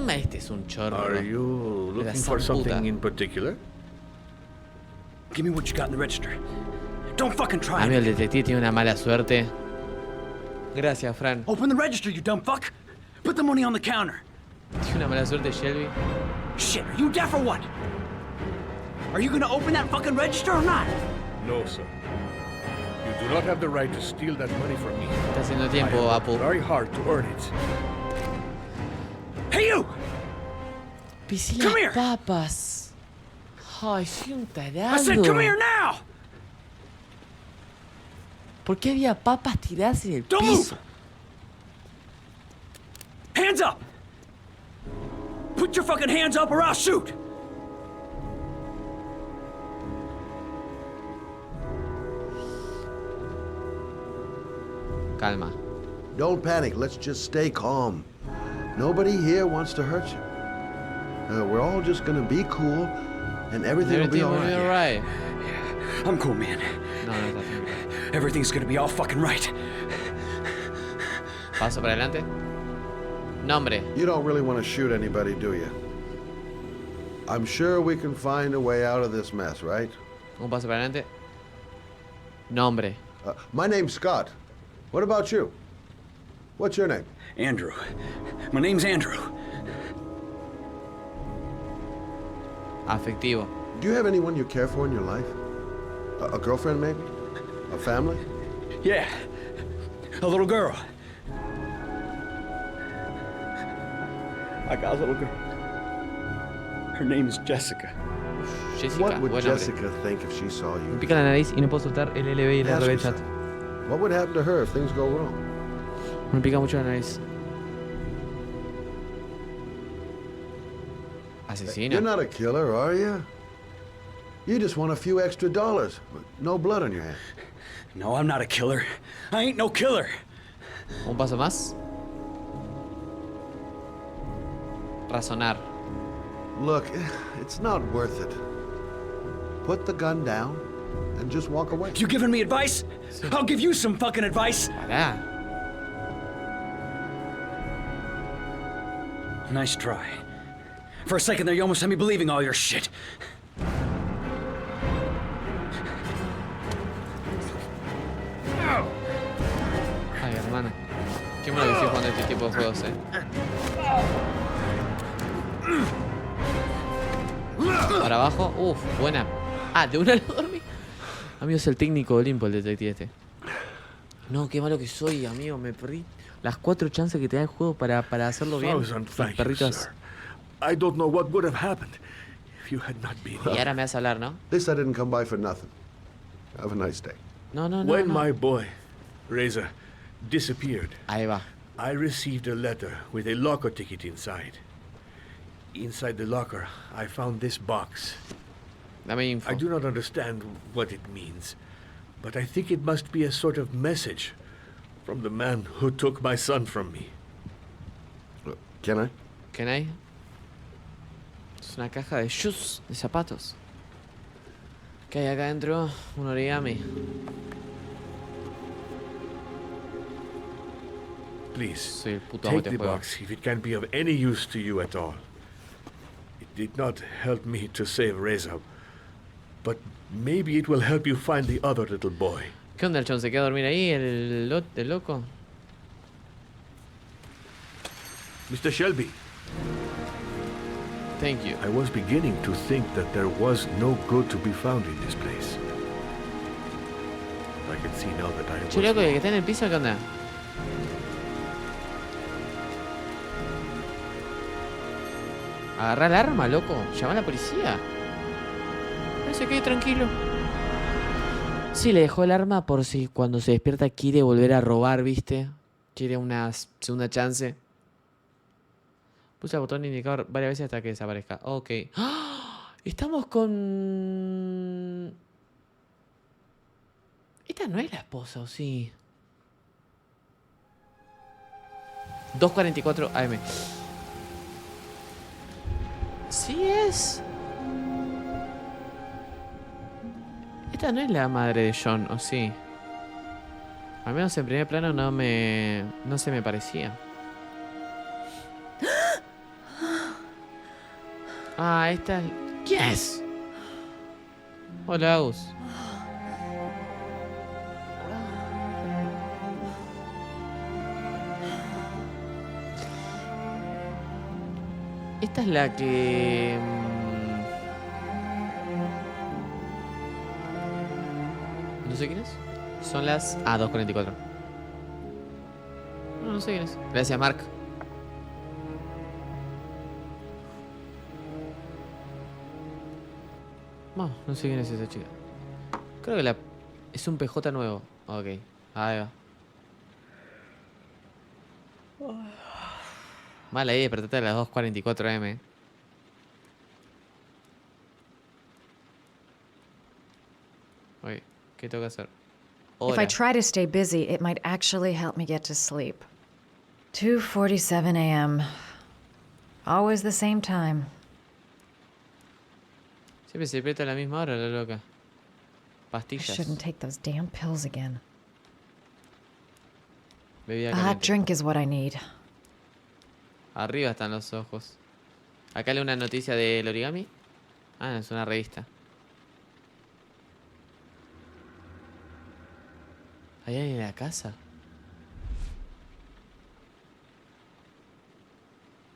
Este es un chorro. Are you De la looking for zamputa. something in particular? Give me what you got in the register. Don't fucking try Amigo, el it. detective tiene una mala suerte. Gracias, Fran. Open the register, you dumb fuck. Put the money on the counter. Tiene una mala suerte, Shelby. Shit, are you deaf or what? Are you gonna open that fucking register or not? No, sir. You do not have the right to steal that money from me. Está haciendo I tiempo, have Apu. worked very hard to earn it. Hey, you! Pisé Come las here. papas. Ay, soy un tarado. I said come here now! ¿Por qué había papas tiradas en el Don't piso? move! Hands up! Put your fucking hands up or I'll shoot! Calma. Don't panic. Let's just stay calm. Nobody here wants to hurt you. We're all just gonna be cool, and everything will be all right. Right. Yeah, I'm cool, man. No, no, está. Everything's gonna be all fucking right. Paso para adelante. Nombre. You don't really want to shoot anybody, do you? I'm sure we can find a way out of this mess, right? Un paso para adelante. Nombre. My name's Scott. What about you? What's your name? Andrew. My name's Andrew. Afectivo. Do you have anyone you care for in your life? A girlfriend, maybe? A family? Yeah. A little girl. I got a little girl. Her name is Jessica. Jessica. What would Buen Jessica nombre. think if she saw you? Me pica la nariz y no puedo soltar el LB y el Ask RB yourself, chat. what would happen to her if things go wrong? Me pica mucho la nariz. Asesino. You're not a killer, are you? You just want a few extra dollars, but no blood on your hands. No, I'm not a killer. I ain't no killer. Un paso más. Razonar. Look, it's not worth it. Put the gun down and just walk away. You giving me advice? I'll give you some fucking advice. Pará. Nice try. For a second there, you almost had me believing all your shit. Ay, hermana. Qué malo que estoy jugando este tipo de juegos, Para abajo. Uf, buena. Ah, de una lo dormí. Amigo, es el técnico Olimpo, el detective este. No, qué malo que soy, amigo. Me perdí las 4 chances que te da el juego para hacerlo bien. Los perritos. I don't know what would have happened if you had not been. Y ahora me vas a hablar, ¿no? This I didn't come by for nothing. Have a nice day. No, no, no. When no. my boy, Reza, disappeared, Ahí va. I received a letter with a locker ticket inside. Inside the locker, I found this box. Dame info. I do not understand what it means, but I think it must be a sort of message from the man who took my son from me. Can I? ¿Qué hay? Es una caja de shoes, de zapatos. ¿Qué hay acá adentro? Un origami. Please, Soy el puto amo take de the juego. box if it can be of any use to you at all. It did not help me to save Reza, but maybe it will help you find the other little boy. ¿Qué onda el chon? ¿Se queda a dormir ahí el loco? Mr. Shelby. Thank you. I was beginning to think that there was no good to be found in this place. I can see now that I was Che, loco, wrong. que está en el piso, ¿qué onda? Agarrá el arma, loco. Llama a la policía. No se quede tranquilo. Sí, le dejó el arma por si cuando se despierta quiere volver a robar, ¿viste? Quiere una segunda chance. Pulsa el botón indicador varias veces hasta que desaparezca. Ok. ¡Ah! Estamos con... Esta no es la esposa, ¿o sí? 2:44 AM. Sí es. Esta no es la madre de John, ¿o sí? Al menos en primer plano no se me parecía. Ah, esta es... ¿Quién es? Hola, Agus. Esta es la que... No sé quién es. Son las... Ah, 2:44. No sé quién es. Gracias, Mark. No sé quién es esa chica. Creo que es un PJ nuevo. Ok, ahí va. Vale, ahí despertate a las 2:44 AM. Oye, ¿qué tengo que hacer? If I try to stay busy, it might actually help me get to sleep. 2:47 a.m. Always the same time. Siempre se despierta a la misma hora, la loca. I Pastillas. shouldn't take those damn pills again. Bebida A hot caliente. drink is what I need. Arriba están los ojos. Acá leo una noticia del origami. Ah, es una revista. ¿Hay alguien en la casa?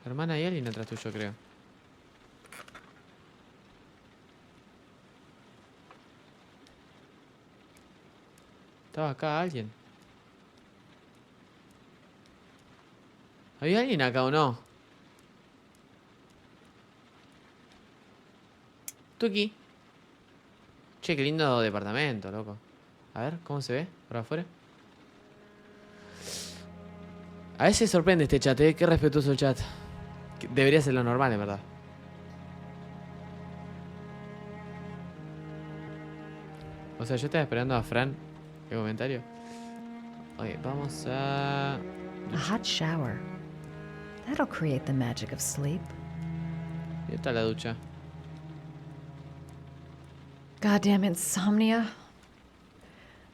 Hermana, hay alguien atrás tuyo, creo. Estaba acá alguien. ¿Hay alguien acá o no? Tuki. Che, qué lindo departamento, loco. A ver, ¿cómo se ve por afuera? A veces sorprende este chat, ¿eh? Qué respetuoso el chat. Debería ser lo normal, en verdad. O sea, yo estaba esperando a Fran. ¿Qué comentario? Oye, vamos a... A hot shower. That'll create the magic of sleep. ¿Y está la ducha? Goddamn insomnia.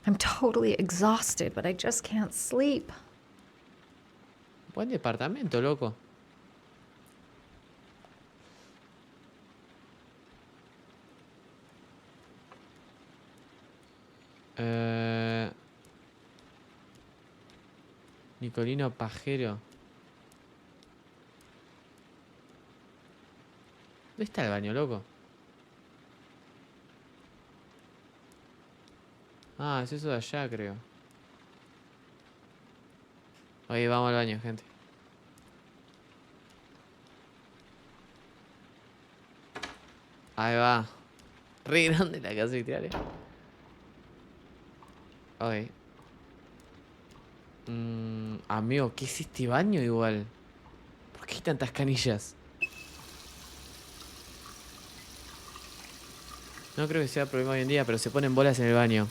I'm totally exhausted, but I just can't sleep. Buen departamento, loco. Nicolino Pajero. ¿Dónde está el baño, loco? Ah, es eso de allá, creo. Oye, vamos al baño, gente. Ahí va. Re grande la casa literal. Ok. Amigo, ¿qué es este baño igual? ¿Por qué hay tantas canillas? No creo que sea problema hoy en día, pero se ponen bolas en el baño.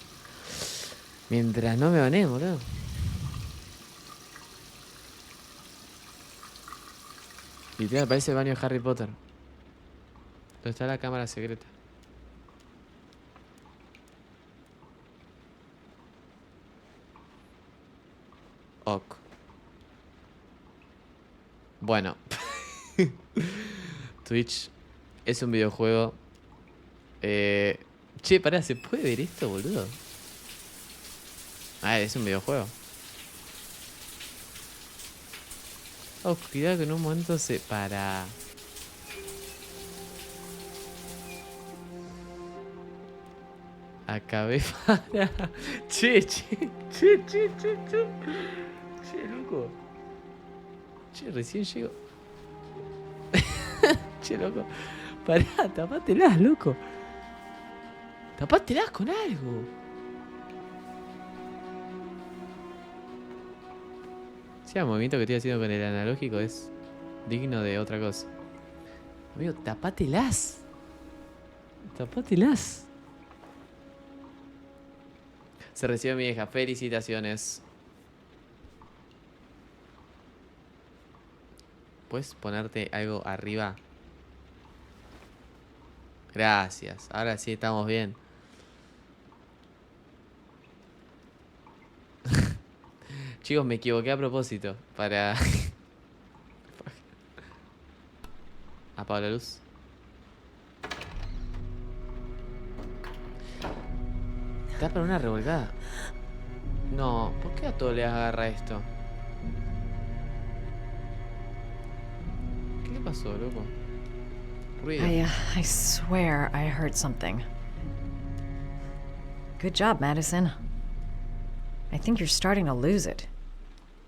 Mientras no me baneen, boludo. Literal, parece el baño de Harry Potter. ¿Dónde está la cámara secreta? Ok. Bueno. Twitch es un videojuego. Che, pará, ¿se puede ver esto, boludo? Ah, es un videojuego. Oh, cuidado que en un momento se para. Acabé para. Che. Che, loco. Che, recién llego. Che, loco. Pará, tapátelas, loco. Tapátelas con algo. Sí, el movimiento que estoy haciendo con el analógico es digno de otra cosa. Amigo, tapátelas. Tapátelas. Se recibe mi hija. Felicitaciones. ¿Puedes ponerte algo arriba? Gracias. Ahora sí estamos bien. Chicos, me equivoqué a propósito. Para... Apago la luz. Está para una revolcada. No, ¿por qué a todo le agarra esto? ¿Qué le pasó, loco? Ruido. I swear I heard something. Good job, Madison. I think you're starting to lose it.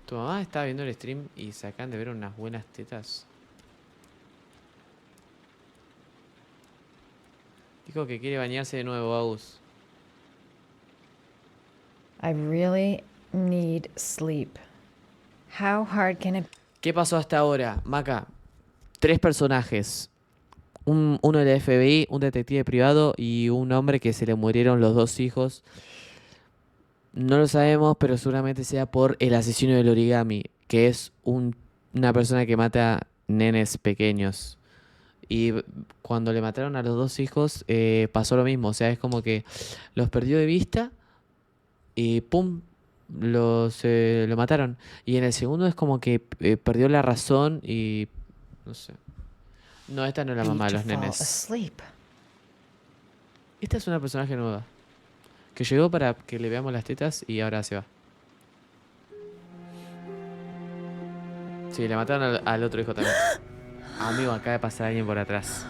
Tu mamá estaba viendo el stream y se acaban de ver unas buenas tetas. Dijo que quiere bañarse de nuevo, Agus. I really need sleep. How hard can it... ¿Qué pasó hasta ahora? Maca, 3 personajes. Uno del FBI, un detective privado y un hombre que se le murieron los 2 hijos. No lo sabemos, pero seguramente sea por el asesino del origami, que es una persona que mata nenes pequeños. Y cuando le mataron a los dos hijos, pasó lo mismo. O sea, es como que los perdió de vista y ¡pum! Lo mataron. Y en el segundo es como que perdió la razón y... no sé. No, esta no es la mamá de los nenes. Esta es una personaje nueva. Que llegó para que le veamos las tetas y ahora se va. Sí, le mataron al otro hijo también. Amigo, acaba de pasar alguien por atrás.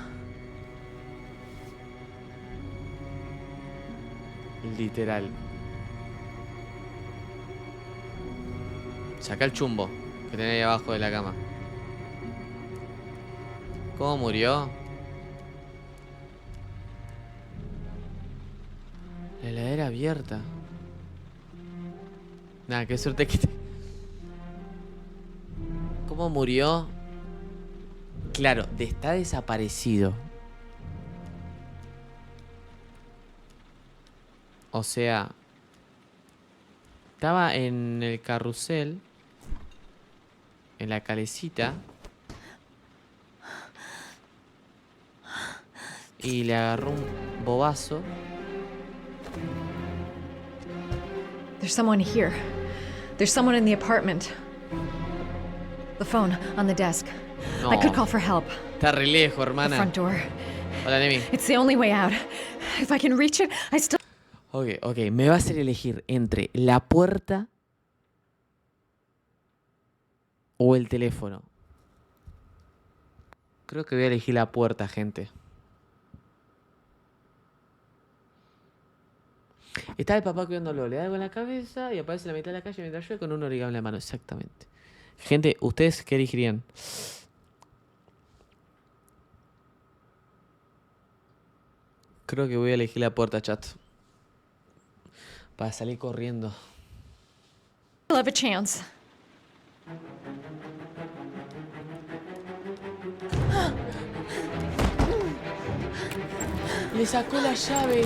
Literal. Saca el chumbo que tenía ahí abajo de la cama. ¿Cómo murió? La heladera abierta. Nada, qué suerte que... ¿Cómo murió? Claro, está desaparecido. O sea, estaba en el carrusel, en la calecita, y le agarró un bobazo. There's someone here. There's someone in the apartment. The phone on the desk. No. I could call for help. Está re lejos, The hermana. front door. Hola, Nemi. It's the only way out. If I can reach it, I still... Ok, me va a hacer elegir entre la puerta o el teléfono. Creo que voy a elegir la puerta, gente. Está el papá cuidándolo, le da algo en la cabeza y aparece en la mitad de la calle mientras llueve con un origami en la mano. Exactamente. Gente, ¿ustedes qué elegirían? Creo que voy a elegir la puerta, chat. Para salir corriendo. I'll have a chance. Le sacó la llave.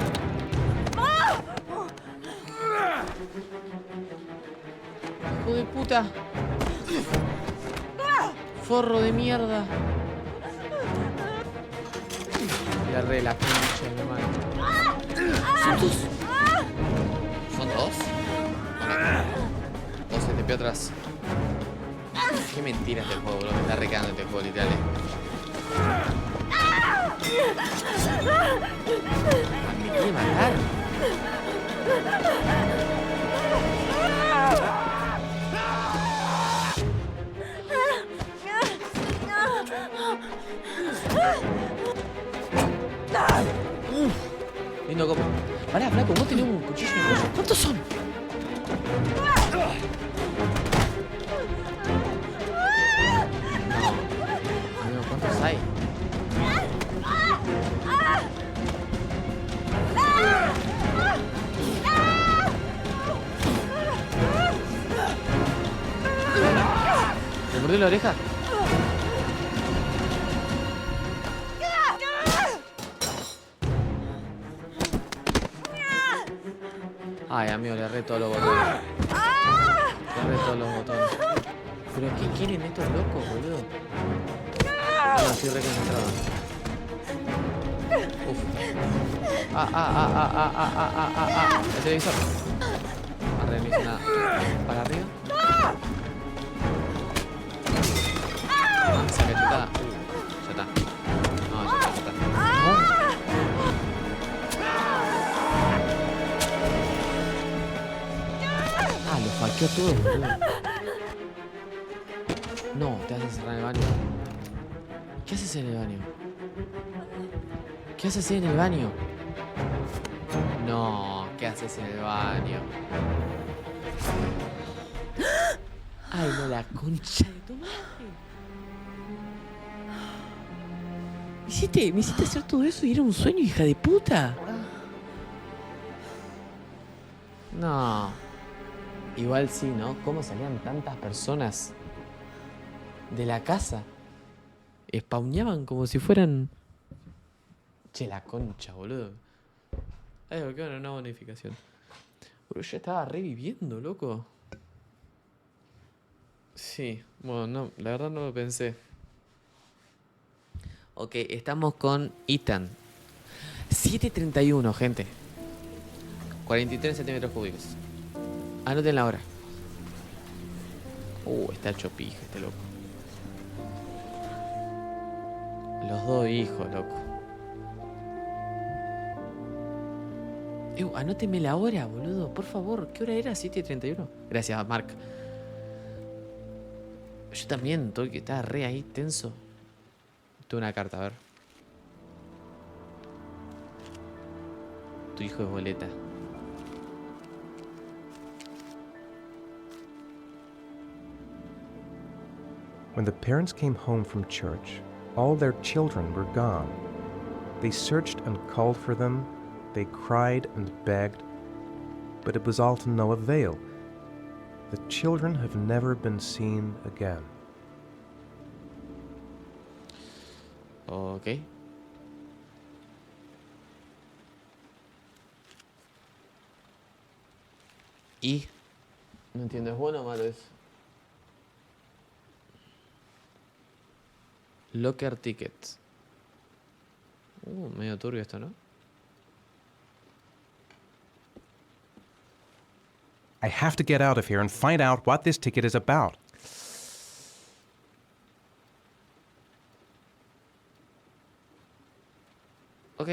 Hijo de puta. Forro de mierda. La re la pinche, mi hermano. ¿Son dos? ¿Son dos? O se te pegó atrás. Qué mentira este juego, bro. Me está recagando este juego, literal. ¿Me quiere matar? Lindo copo. Pará, flaco, vos tenés un cuchillo en el cuello. ¿Cuántos son? No. Amigo, ¿cuántos hay? ¿Me mordió la oreja? Ay, amigo, le erré todos los botones. Le erré todos los botones. ¿Pero qué quieren estos locos, boludo? No, estoy re concentrado. Uf. El televisor. Arre, no hice nada. Para arriba. Esa cachetada. Ya está. No, ya está. No. Lo falqueó todo, boludo. No, te vas a encerrar en el baño. ¿Qué haces en el baño? ¿Qué haces en el baño? No, ¿qué haces en el baño? Ay, no, la concha de tu madre. Me hiciste hacer todo eso y era un sueño, hija de puta. No. Igual sí, ¿no? ¿Cómo salían tantas personas de la casa? Spawneaban como si fueran... Che, la concha, boludo. Ay, ¿por qué no? Una bonificación. Pero yo estaba reviviendo, loco. Sí, bueno, no, la verdad no lo pensé. Ok, estamos con Ethan. 7:31, gente. 43 centímetros cúbicos. Anoten la hora. Está hecho pija este loco. Los dos hijos, loco. Anóteme la hora, boludo. Por favor. ¿Qué hora era? 7:31. Gracias, Mark. Yo también, estoy que estaba re ahí tenso. Tuve una carta, a ver. Tu hijo es boleta. When the parents came home from church, all their children were gone. They searched and called for them. They cried and begged, but it was all to no avail. The children have never been seen again. Ok. Y... no entiendo, ¿es bueno o malo eso? Locker tickets. Medio turbio esto, ¿no? I have to get out of here and find out what this ticket is about. Ok,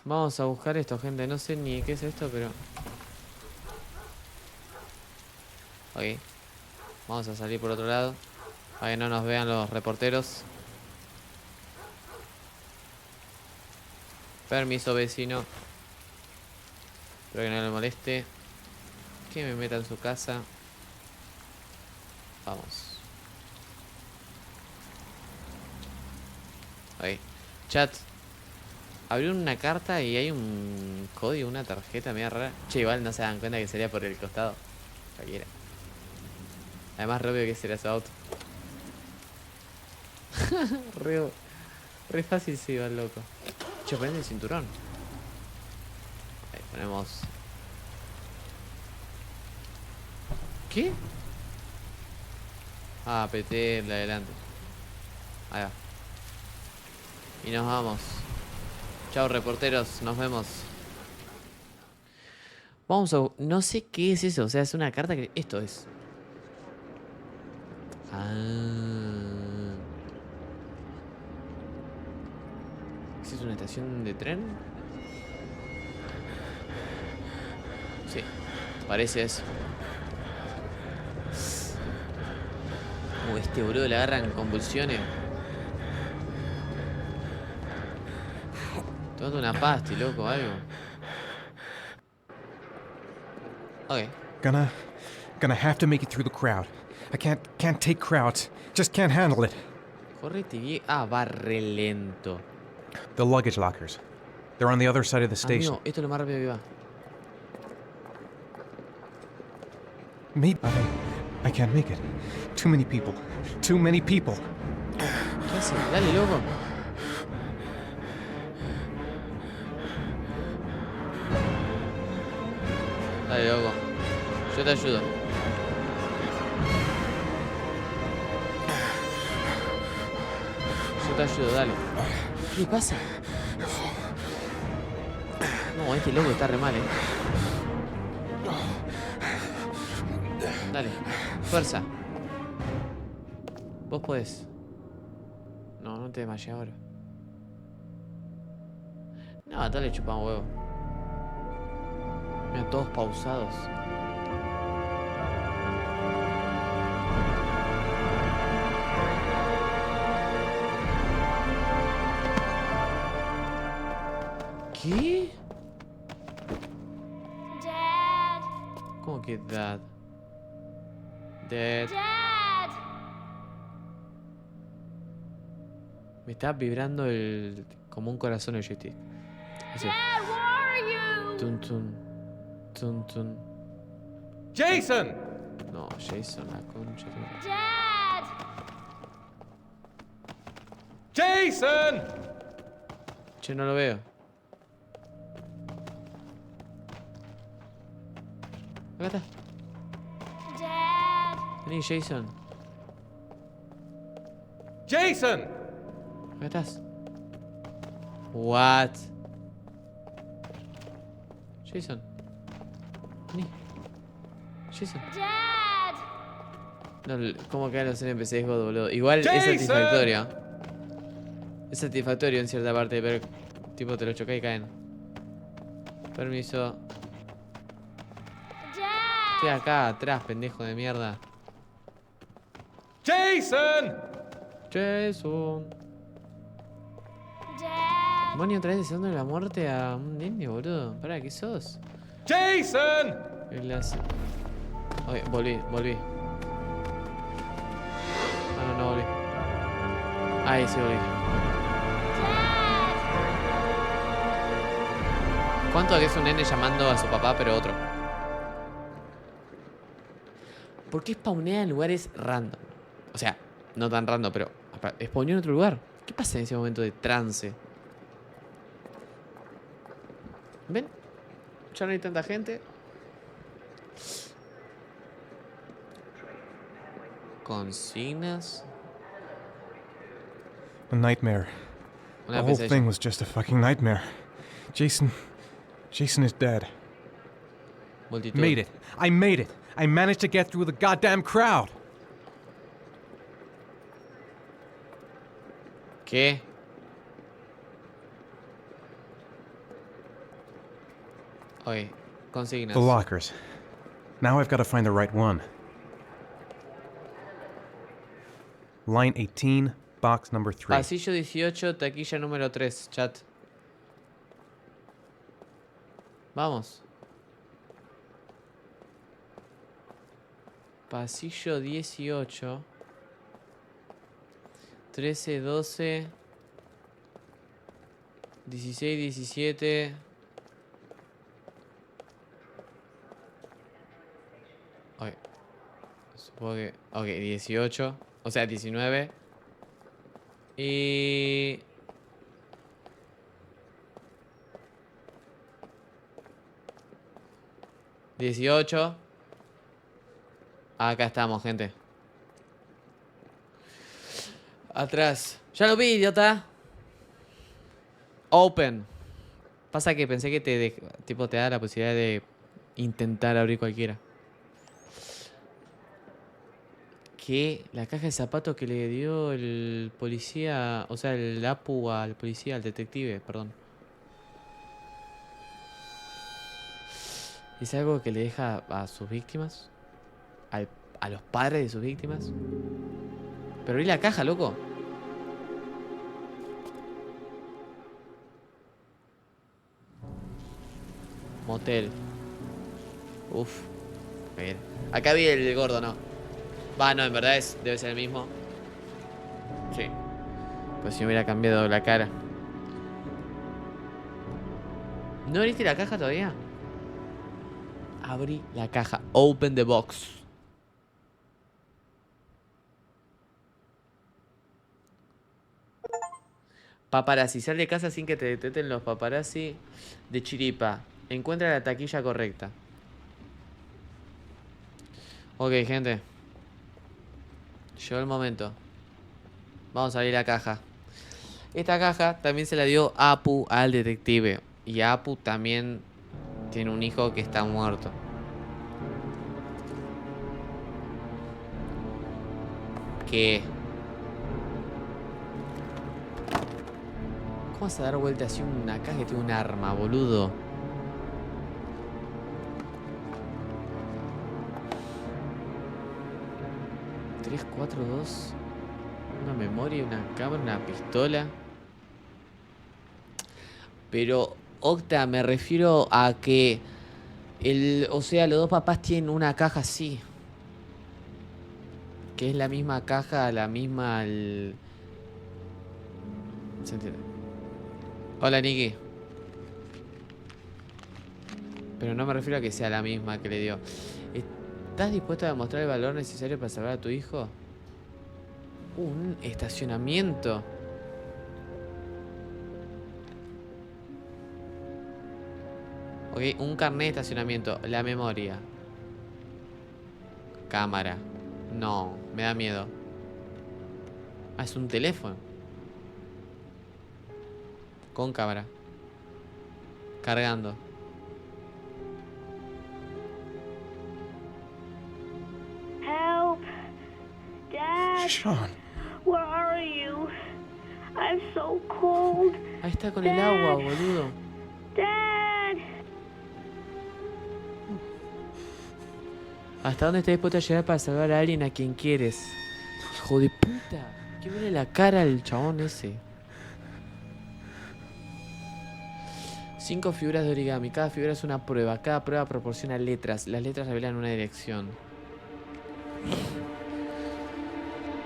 vamos a buscar esto, gente. No sé ni qué es esto, pero... ok. Vamos a salir por otro lado, para que no nos vean los reporteros. Permiso, vecino. Espero que no le moleste que me meta en su casa. Vamos. Ok. Chat. Abrió una carta y hay un código, una tarjeta media rara. Che, igual no se dan cuenta que sería por el costado. Cualquiera. Además, re obvio que sería su auto. re fácil se iba el loco. Che, prende el cinturón. Ahí ponemos. ¿Qué? Ah, apreté el de adelante. Ahí va. Y nos vamos. Chao, reporteros, nos vemos. Vamos a... no sé qué es eso, o sea, es una carta que... esto es. ¿Es una estación de tren? Sí, parece eso. Este boludo le agarran convulsiones. Tomando una pasti, loco, algo. Ok. Gonna have to make it through the crowd. I can't take crowds. Just can't handle it. Correte bien. Va re lento. The luggage lockers. They're on the other side of the station. Amigo, esto es lo más rápido que va. Maybe I can't make it. Too many people. Too many people. ¿Qué hace? Dale, loco. Dale, loco. Yo te ayudo. Yo te ayudo, dale. ¿Qué le pasa? No, este loco está re mal, Dale, fuerza. Vos podés. No te desmayes ahora. No, dale, chupa un huevo. Mira, todos pausados. ¿Qué? Dad. ¿Cómo que dad? Dad. Dad. Me está vibrando el... como un corazón el joystick. Así. Dad, where are you? Tun tun. Tun tun. Jason! No, Jason, la concha. Dad. Jason! Che, no lo veo. Acá está. Dad. Vení, Jason. Jason! Acá estás. What? Jason. Vení. Jason. No, ¿cómo quedan los NPCs, God, boludo? Igual Jason. es satisfactorio. Es satisfactorio en cierta parte, pero tipo te lo choca y caen. Permiso. Estoy acá atrás, pendejo de mierda. Jason! Jason. Demonio, otra vez deseando la muerte a un nene, boludo. Pará, ¿qué sos? Jason! Ok, volví. Ah, no volví. Ahí sí volví. ¿Cuánto que es un nene llamando a su papá, pero otro? ¿Por qué spawnea en lugares random? O sea, no tan random, pero spawnea en otro lugar. ¿Qué pasa en ese momento de trance? ¿Ven? Ya no hay tanta gente. Consignas. A nightmare. Una The whole pesadilla. thing was just a fucking nightmare. Jason is dead. Multitud. Made it. I made it. I managed to get through the goddamn crowd. ¿Qué? Oye, consignas. The lockers. Now I've got to find the right one. Line 18, box number 3. Pasillo 18, taquilla número 3, chat. Vamos. Pasillo 18. 13, 12. 16, 17. Ok. Supongo que... Ok, 18. O sea, 19. Y... ¿18? Acá estamos, gente. Atrás. Ya lo vi, idiota. Open. Pasa que pensé que tipo te da la posibilidad de intentar abrir cualquiera. ¿Qué? La caja de zapatos que le dio el policía, o sea, el APU al policía, al detective, perdón. ¿Es algo que le deja a sus víctimas? ¿A los padres de sus víctimas? Pero abrí la caja, loco. Motel. Uf. Bien. Acá vi el gordo, ¿no? Va, no, en verdad debe ser el mismo. Sí. Pues si me hubiera cambiado la cara. ¿No abriste la caja todavía? Abrí la caja. Open the box. Paparazzi. Sal de casa sin que te detecten los paparazzi de chiripa. Encuentra la taquilla correcta. Ok, gente. Llegó el momento. Vamos a abrir la caja. Esta caja también se la dio Apu al detective. Y Apu también tiene un hijo que está muerto. ¿Qué? ¿Cómo vas a dar vuelta así una caja que tiene un arma, boludo? ¿3, 4, 2? Una memoria, una cámara, una pistola. Pero, Octa, me refiero a que o sea, los dos papás tienen una caja así. Que es la misma caja, la misma... ¿Se entiende? Hola, Nikki. Pero no me refiero a que sea la misma que le dio. ¿Estás dispuesto a demostrar el valor necesario para salvar a tu hijo? Un estacionamiento. Ok, un carnet de estacionamiento. La memoria. Cámara. No, me da miedo. Ah, es un teléfono. Con cámara. Cargando. Help! Dad! Sean. Where are you? I'm so cold. Ahí está con el agua, boludo. Dad! ¿Hasta dónde estás dispuesto a llegar para salvar a alguien a quien quieres? Hijo de puta. ¿Qué viene la cara al chabón ese? 5 figuras de origami. Cada figura es una prueba. Cada prueba proporciona letras. Las letras revelan una dirección.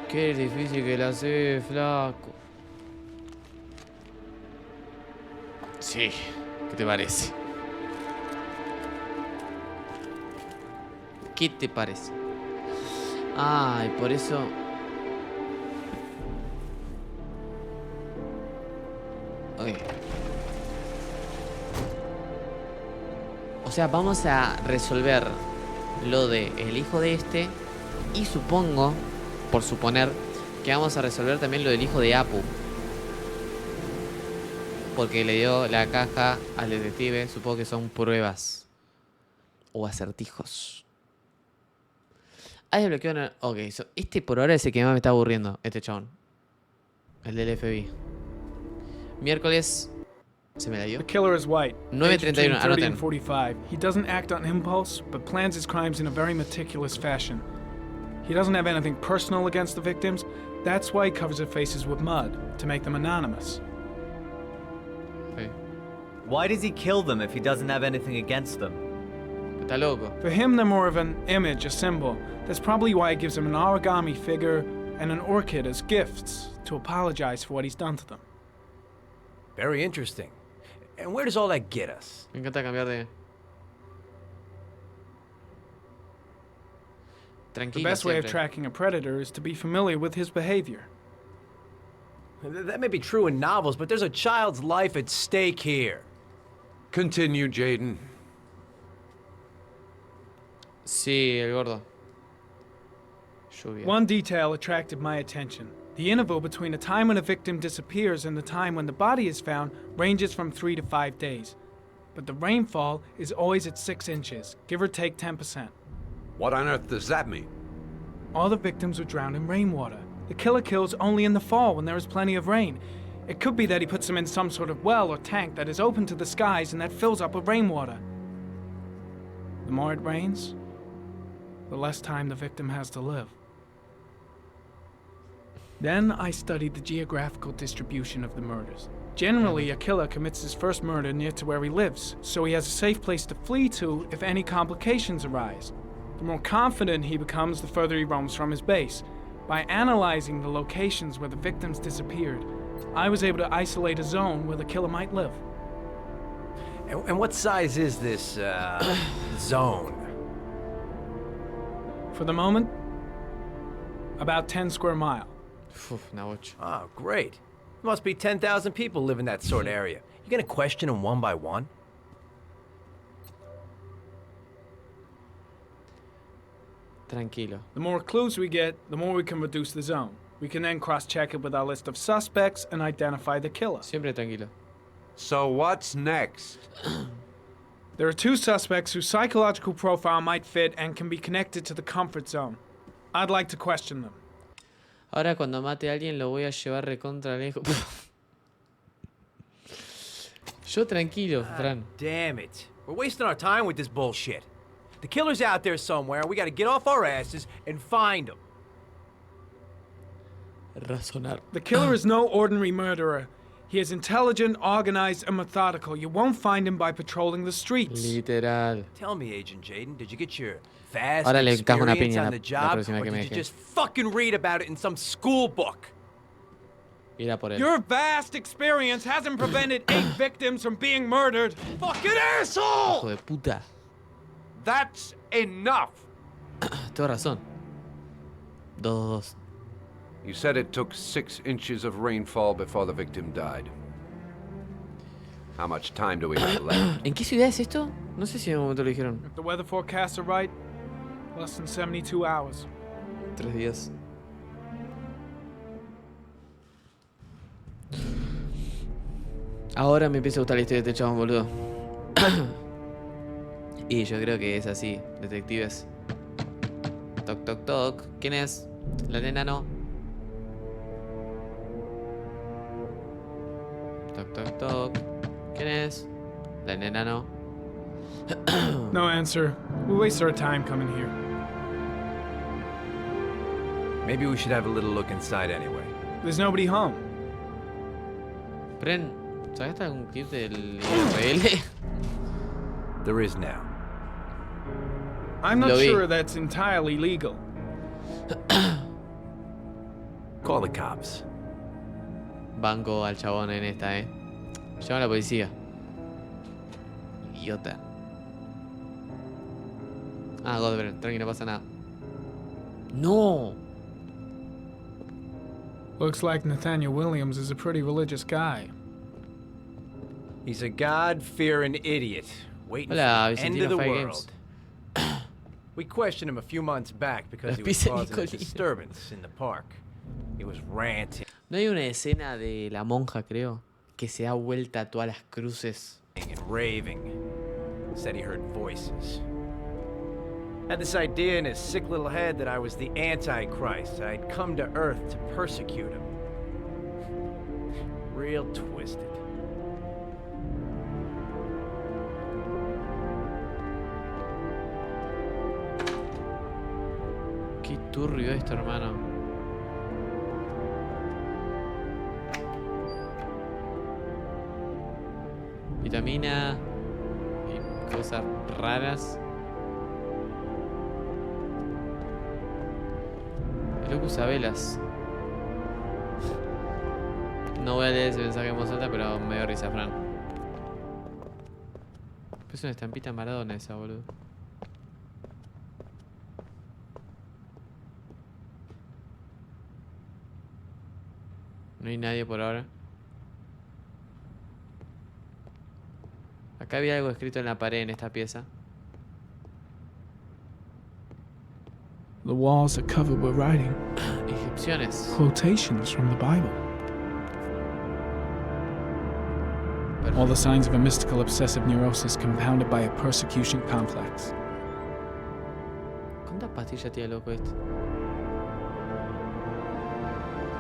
Qué difícil que la hace, flaco. Sí. ¿Qué te parece? ¿Qué te parece? Ah, y por eso... Ok. O sea, vamos a resolver lo de el hijo de este. Y supongo, por suponer, que vamos a resolver también lo del hijo de Apu. Porque le dio la caja al detective. Supongo que son pruebas. O acertijos. Hay bloqueo. Ok, este por ahora es el que más me está aburriendo. Este chabón. El del FBI. Miércoles. ¿Se me la dio? The killer is white. 9:31. 30 and Anoten. 45. He doesn't act on impulse, but plans his crimes in a very meticulous fashion. He doesn't have anything personal against the victims. That's why he covers their faces with mud, to make them anonymous. Okay. Why does he kill them if he doesn't have anything against them? Está loco. For him, they're more of an image, a symbol. That's probably why he gives them an origami figure and an orchid as gifts, to apologize for what he's done to them. Very interesting. And where does all that get us? Me encanta cambiar de... Tranquilo, The best way of siempre. tracking a predator is to be familiar with his behavior. That may be true in novels, but there's a child's life at stake here. Continue, Jaden. Sí, el gordo. Lluvia. One detail attracted my attention. The interval between the time when a victim disappears and the time when the body is found ranges from 3 to 5 days. But the rainfall is always at 6 inches, give or take 10%. What on earth does that mean? All the victims were drowned in rainwater. The killer kills only in the fall when there is plenty of rain. It could be that he puts them in some sort of well or tank that is open to the skies and that fills up with rainwater. The more it rains, the less time the victim has to live. Then I studied the geographical distribution of the murders. Generally, a killer commits his first murder near to where he lives, so he has a safe place to flee to if any complications arise. The more confident he becomes, the further he roams from his base. By analyzing the locations where the victims disappeared, I was able to isolate a zone where the killer might live. And what size is this, zone? For the moment, about 10 square miles. Oh, great. Must be 10,000 people live in that sort of area. You gonna question them one by one? Tranquilo. The more clues we get, the more we can reduce the zone. We can then cross-check it with our list of suspects and identify the killer. Siempre tranquilo. So what's next? There are 2 suspects whose psychological profile might fit and can be connected to the comfort zone. I'd like to question them. Ahora cuando mate a alguien lo voy a llevar recontra lejos. Yo tranquilo, Fran. Damn it. We're wasting our time with this bullshit. The killer's out there somewhere. We gotta get off our asses and find him. Razonar. The killer is no ordinary murderer. He is intelligent, organized, and methodical. You won't find him by patrolling the streets. Literal. Tell me, Agent Jaden, did you get your vast Ahora le encajo una experience piña on la the job, próxima or que me did you deje. just fucking read about it in some school book? Irá por él. Your vast experience hasn't prevented 8 victims from being murdered. Fucking asshole! Hijo de puta. That's enough. Tengo razón. 2-2. You said it took 6 inches of rainfall before the victim died. How much time do we have left? ¿En qué ciudad es esto? No sé si en un momento lo dijeron. If the weather forecasts are right, less than 72 hours. 3 días. Ahora me empieza a gustar la historia de este chabón, boludo. Y yo creo que es así, detectives. Toc, toc, toc. ¿Quién es? La nena no. Toc, toc, toc. ¿Quién es? La nena no. No answer. We wasted our time coming here. Maybe we should have a little look inside anyway. There's nobody home. Pren, ¿sacaste algún kit del IRL? There is now. I'm not sure that's entirely legal. Call the cops. Banco al chabón en esta, Llama a la policía. Idiota. Ah, Godber, tranqui, no pasa nada. ¡No! Looks like Nathaniel Williams is a pretty religious guy. He's a God-fearing idiot, waiting Hola, for the end of the Vicentino Fire world. We questioned him a few months back because he was Pizza causing a Nicolino. disturbance in the park. He was ranting ¿No hay una escena de la monja, creo, que se da vuelta a todas las cruces? and raving. Said he heard voices. Had this idea in his sick little head that I was the Antichrist. I'd come to Earth to persecute him. Real twisted. Qué turbio esto, hermano. Vitamina y cosas raras. El loco usa velas. No voy a leer ese mensaje en voz alta, pero me dio risa, Fran. Es una estampita Maradona esa, boludo. No hay nadie por ahora. Acá había algo escrito en la pared en esta pieza. The walls are covered with writing. Inscripciones. Quotations from the Bible. All the signs of a mystical obsessive neurosis compounded by a persecution complex. ¿Cuántas pastillas tiene loco este?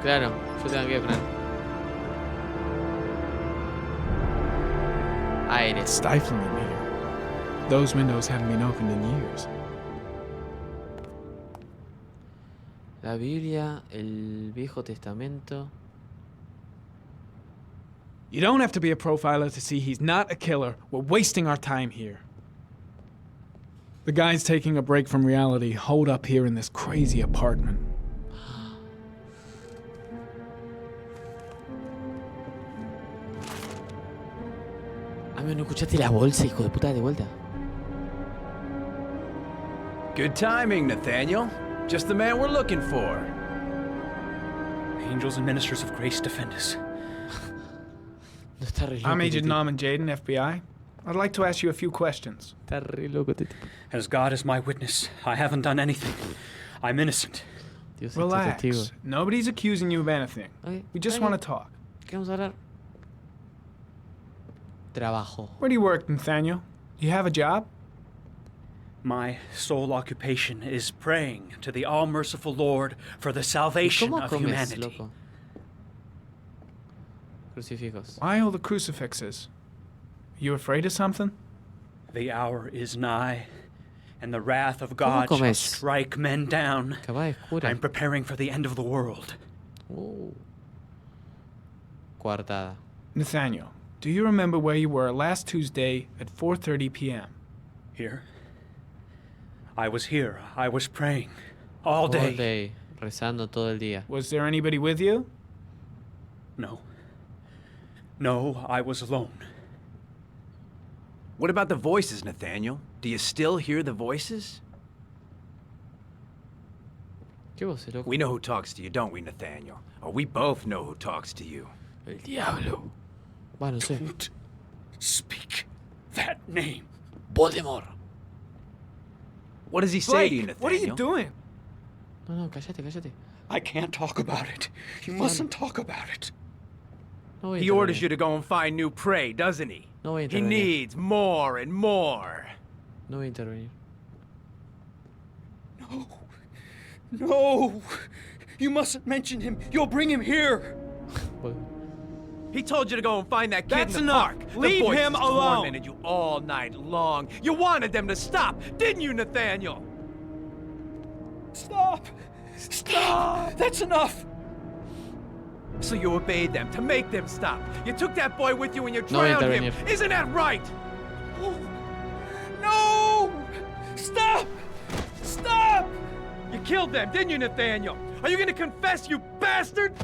Claro, yo tengo que Fran. Aire. It's stifling in here. Those windows haven't been opened in years. La Biblia, el Viejo Testamento. You don't have to be a profiler to see he's not a killer. We're wasting our time here. The guy's taking a break from reality, holed up here in this crazy apartment. Ah, ¿no escuchaste la bolsa, hijo de puta, de vuelta? Good timing, Nathaniel. Just the man we're looking for. Angels and ministers of grace defend us. No está re loco. I'm Agent Norman Jaden, FBI. I'd like to ask you a few questions. Está re loco este tipo. As God is my witness, I haven't done anything. I'm innocent. Dios, Relax. Nobody's accusing you of anything. Okay, We just want to talk. Queremos hablar. Trabajo. Where do you work, Nathaniel? Do you have a job? My sole occupation is praying to the all-merciful Lord for the salvation ¿Cómo of comes, humanity. loco? Crucifijos. Why all the crucifixes? You afraid of something? The hour is nigh, and the wrath of God shall comes? strike men down. Capaz cura. I'm preparing for the end of the world. Coartada. Nathaniel, do you remember where you were last Tuesday at 4:30 p.m.? Here? I was here. I was praying. All day. All day. Rezando todo el día. Was there anybody with you? No. No, I was alone. What about the voices, Nathaniel? Do you still hear the voices? ¿Qué voces, loco? We know who talks to you, don't we, Nathaniel? Or we both know who talks to you. El diablo. Bueno, no sé. Don't speak that name. Voldemort. What does he say to you, Blake, Nathaniel? what are you doing? No, cállate, cállate. I can't talk about it. You mustn't talk about it. No voy a He intervenir. orders you to go and find new prey, doesn't he? No voy a He intervenir. needs more and more. No voy a intervenir. No! You mustn't mention him. You'll bring him here. He told you to go and find that kid That's in the enough. park. Leave the voices him alone. tormented you all night long. You wanted them to stop, didn't you, Nathaniel? Stop! Stop! That's enough! So you obeyed them to make them stop. You took that boy with you and you No voy a drowned him. intervenir. Isn't that right? No! Stop! Stop! You killed them, didn't you, Nathaniel? Are you gonna confess, you bastard?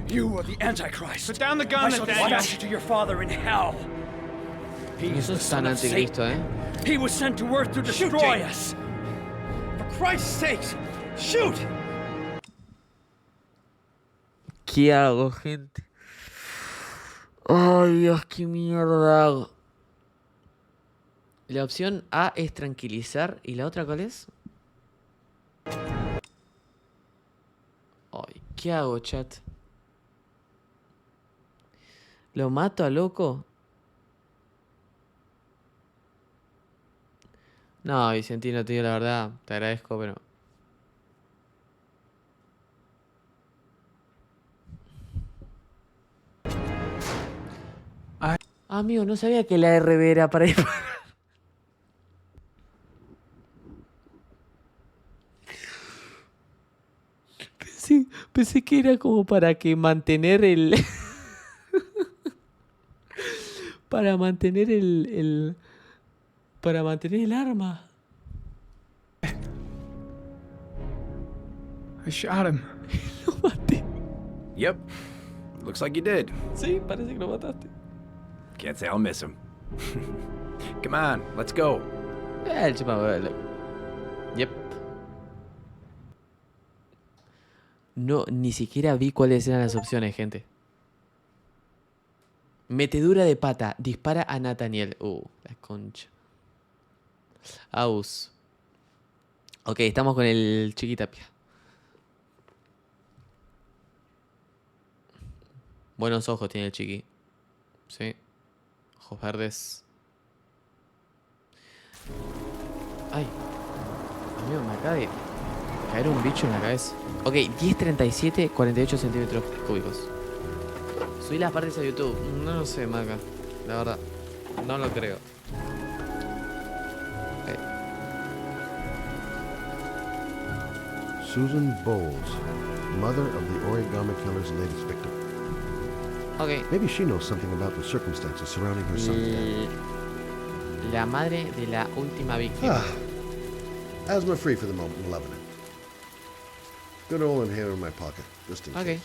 You are the Antichrist. Put down the gun, I shall Nathaniel. dispatch you to your father in hell. He is Eso the es son tan of Satan. anticristo, ¿eh? He was sent to earth to Shoot, destroy James. us. For Christ's sake, shoot! ¿Qué hago, gente? Ay, Dios, qué mierda hago. La opción A es tranquilizar. ¿Y la otra cuál es? Ay, ¿qué hago, chat? ¿Lo mato a loco? No, Vicentino, te digo la verdad. Te agradezco, pero... Amigo, no sabía que la RB era para disparar. Pensé que era como para que mantener el... para mantener para mantener el arma. I shot him. Lo maté. Yep. Looks like you did. Sí, parece que lo mataste. Can't say I'll miss him. Come on, let's go. El chapa. Yep. No, ni siquiera vi cuáles eran las opciones, gente. Metedura de pata. Dispara a Nathaniel. La concha. Aus. Ok, estamos con el Chiquitapia. Buenos ojos tiene el Chiqui. Sí. Ojos verdes. Ay. Amigo, me acaba de caer un bicho en la cabeza. Ok, 1037, 48 centímetros cúbicos. Subí las partes a YouTube. No lo sé, Maca. La verdad. No lo creo. Susan Bowles, mother of the origami killer's latest victim. Okay. Maybe she knows something about the circumstances surrounding her son's death. La madre de la última víctima. Asthma free for the moment and loving it. Good old inhaler in my pocket, just in Ok. case.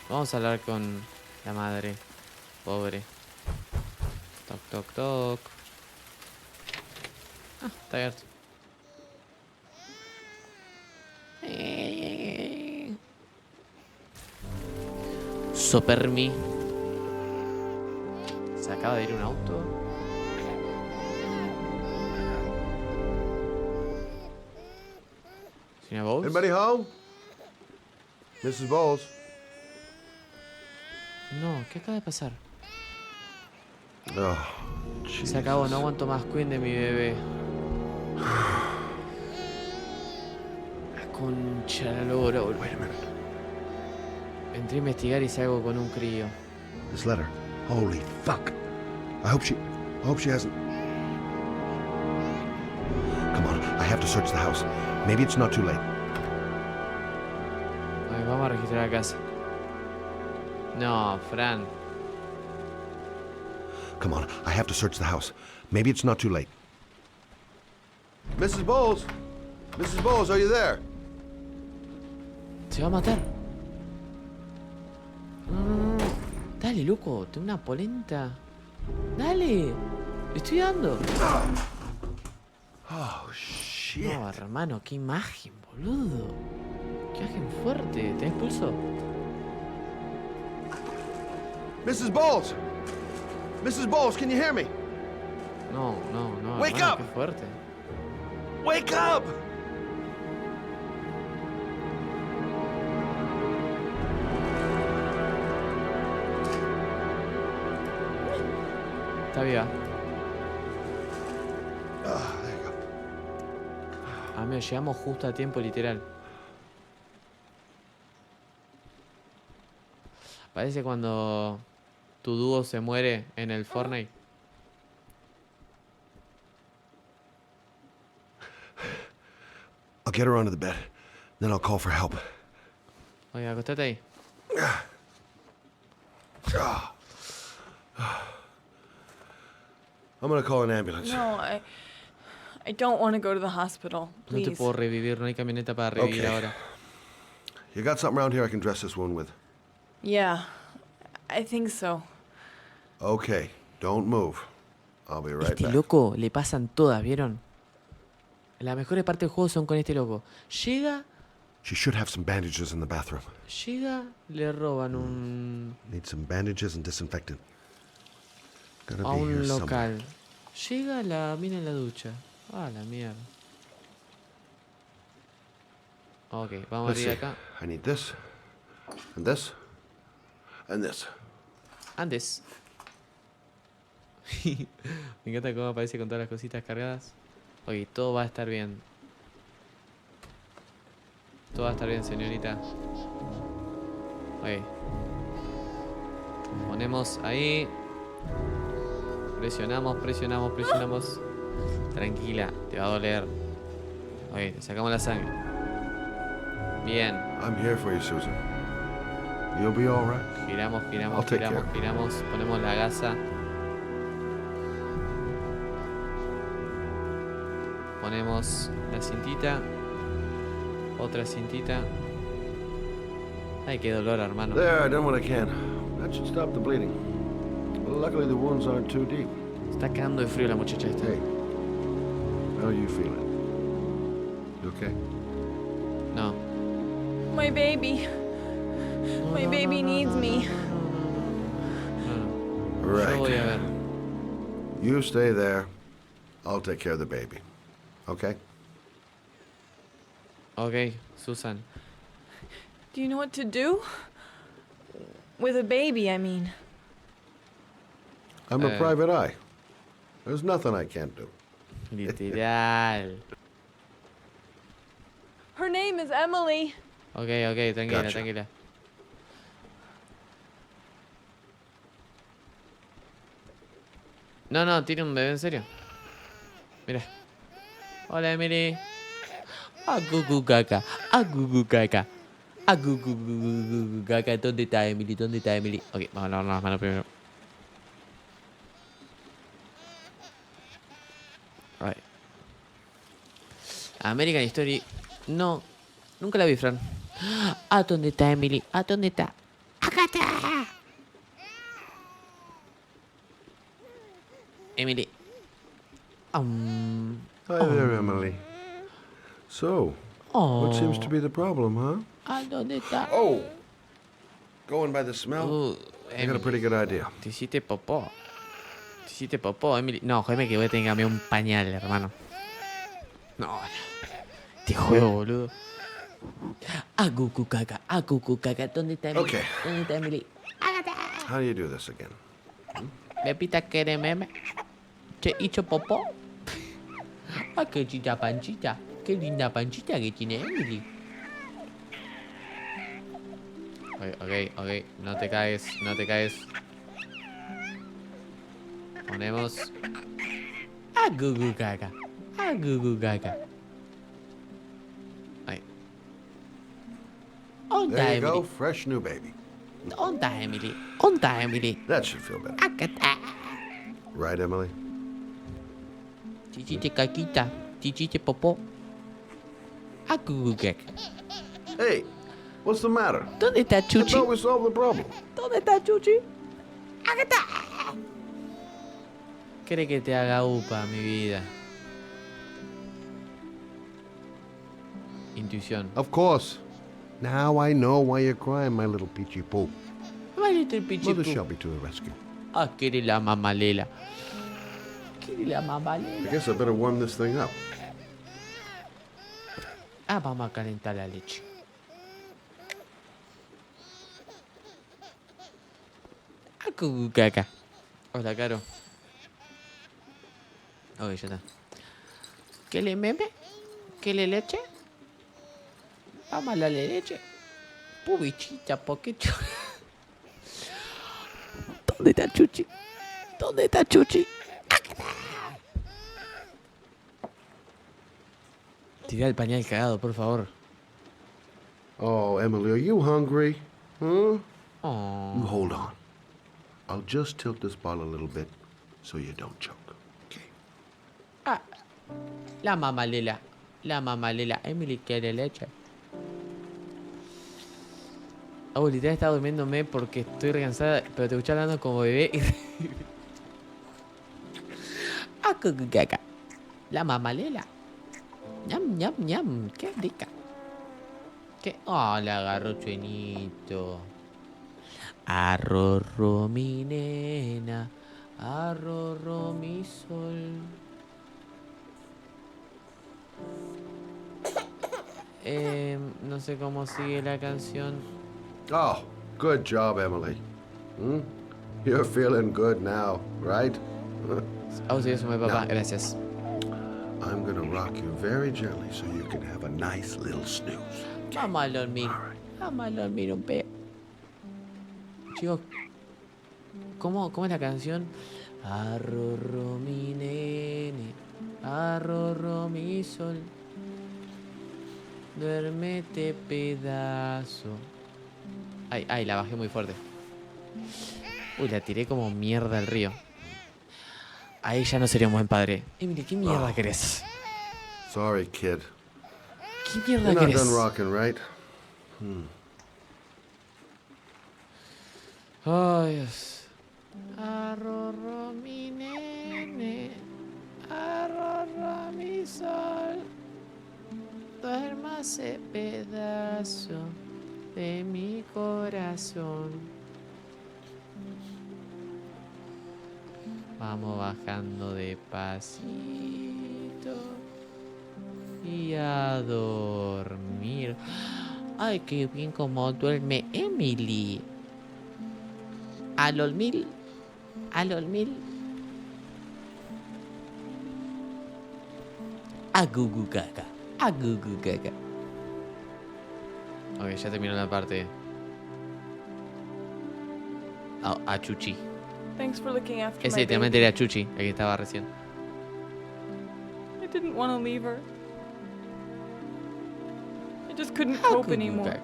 Vamos a hablar con la madre. Pobre. Toc, toc, toc. Ah, está abierto. Sopermi. Se acaba de ir un auto. Señora Bowles. Anybody home? Mrs. Bowles? No, ¿qué acaba de pasar? Oh, Se acabó, no aguanto más. Cuiden de mi bebé. La concha de la lora, boludo. Entré a investigar y salgo con un crío. This letter. Holy fuck. I hope she hasn't. Come on, I have to search the house. Maybe it's not too late. Ay, vamos a registrar la casa. No, Fran. Come on, I have to search the house. Maybe it's not too late. Mrs. Bowles? Mrs. Bowles, are you there? Se va a matar. No. Dale, loco, tengo una polenta. Dale. Le estoy dando. Oh, shit. No, hermano, qué imagen, boludo. Qué imagen fuerte. ¿Tenés pulso? Mrs. Bowles! Mrs. Bowles, can you hear me? No. Wake hermano, up! qué fuerte. Wake up! Está viva. There you go. Amigo, llegamos justo a tiempo, literal. Parece cuando tu dúo se muere en el Fortnite. I'll get her onto the bed. Then I'll call for help. Oiga, acostate ahí. I'm gonna call an ambulance. No, I don't want to go to the hospital. No te Please. puedo revivir, no hay camioneta para revivir Okay. ahora. You got something around here I can dress this wound with? Yeah, I think so. Okay, don't move. I'll be right Este back. loco le pasan todas, ¿vieron? Las mejores partes del juego son con este loco. Llega, She should have some bandages in the bathroom. le roban un... Need some bandages and disinfectant. Gotta a be here un somewhere. local. Llega la mina en la ducha. Ah, la mierda. Ok, vamos a Let's abrir see. acá. I need this, and this, and this. Antes. Me encanta cómo aparece con todas las cositas cargadas. Ok, todo va a estar bien. Todo va a estar bien, señorita. Ok. Ponemos ahí. Presionamos, presionamos, presionamos. Tranquila, te va a doler. Ok, te sacamos la sangre. Bien. I'm here for you, Susan. You'll be all right. Giramos, giramos, I'll take giramos, care. giramos. Ponemos la gasa. Ponemos la cintita. Otra cintita. Ay, qué dolor, hermano. There, I done what I can. That should stop the bleeding. Luckily, the wounds aren't too deep. Está cagando de frío la muchacha esta. Hey, how are you feeling? You okay? No. My baby. My baby needs me. Right. Yo voy a ver. You stay there. I'll take care of the baby. Okay? Ok, Susan. Do you know what to do? With a baby, I mean. I'm a private eye. There's nothing I can't do. Literal. Her name is Emily. Ok, ok, tranquila, Gotcha. tranquila. No, no, tiene un bebé en serio. Mira. Hola, Emily. Agugu caca. Agugu caca. Agugu caca. ¿Dónde está Emily? ¿Dónde está Emily? Ok, vamos a lavarnos las manos primero. Right. American Story. No. Nunca la vi, Fran. ¿A dónde está Emily? ¿A dónde está? ¡Acá está! Emily. Hi there, Emily. So, what seems to be the problem, huh? ¿A dónde está? Oh! Going by the smell, I got a pretty good idea. Te hiciste popó. Te hiciste popó, Emily. No, jodeme que voy a tener que cambiar un pañal, hermano. No. Este juego, boludo. Agugu caca. ¿Dónde está Emily? Okay. ¿Dónde está Emily? How do you do this again? Pepita quiere meme. Che, hizo popó. Ah, qué chita panchita. Qué linda panchita que tiene Emily. Ok. No te caes, no te caes. Ponemos. Agugu caca. Ahí. ¿Dónde está There you go, Emily? fresh new baby. ¿Dónde está Emily? ¿Dónde está Emily? That should feel better. Acá está. Right, Emily? Chichite caquita. Chichite popó. Agugu caca. Hey, what's the matter? ¿Dónde está I Chuchi? thought we solved the problem. ¿Dónde está Chuchi? Acá está. ¿Cree que te haga upa, mi vida? Intuición. Of course. Now I know why you're crying, my little peachy poo. My little peachy Mother poo. Shelby to the rescue. Ah, quiere la mamalela. Quiere la I mamalela. guess I better warm this thing up. Ah, vamos a calentar la leche. Ah, caca. Hola, Caro. Ok, ya está. ¿Qué le meme? ¿Qué le leche? Vamos a la leche. Pubichita, poquito. ¿Dónde está Chuchi? ¿Dónde está Chuchi? Tira el pañal cagado, por favor. Oh, Emily, are you hungry? Huh? Oh. You hold on. I'll just tilt this bottle a little bit so you don't choke. Ah, la mamalela. La mamalela. Emily quiere leche. Literal estaba durmiéndome porque estoy recansada, pero te escuché hablando como bebé y... Caca. La mamalela. Ñam, ñam, ñam. Qué rica. ¿Qué? Oh, le agarró chuenito. Arrorro mi nena. Arrorro mi sol. No sé cómo sigue la canción. Oh, good job, Emily. Hmm? You're feeling good now, right? Sí, eso me papá. Gracias. I'm gonna rock you very gently so you can have a nice little snooze. Vamos a dormir. Vamos a dormir un pe. Chicos, ¿cómo es la canción? Arrorro mi nene. Arrorro mi sol. Duérmete pedazo. Ay, la bajé muy fuerte. Uy, la tiré como mierda al río. Ahí ya no sería un buen padre. Emily, ¿qué mierda querés? Sorry, kid. ¿Qué mierda You're not querés? done rocking, right? Ay, Dios. Arrorro mi nene. Arrorro mi sol. Duérmase pedazo de mi corazón. Vamos bajando de pasito y a dormir. Ay, qué bien como duerme Emily. Al dormir. Al dormir. A gugu caca. A gugu caca. Ok, ya terminó la parte. A Chuchi. Thanks for looking after Ese my literalmente baby. era Chuchi, el que estaba recién. I didn't want to leave her. I just couldn't cope anymore.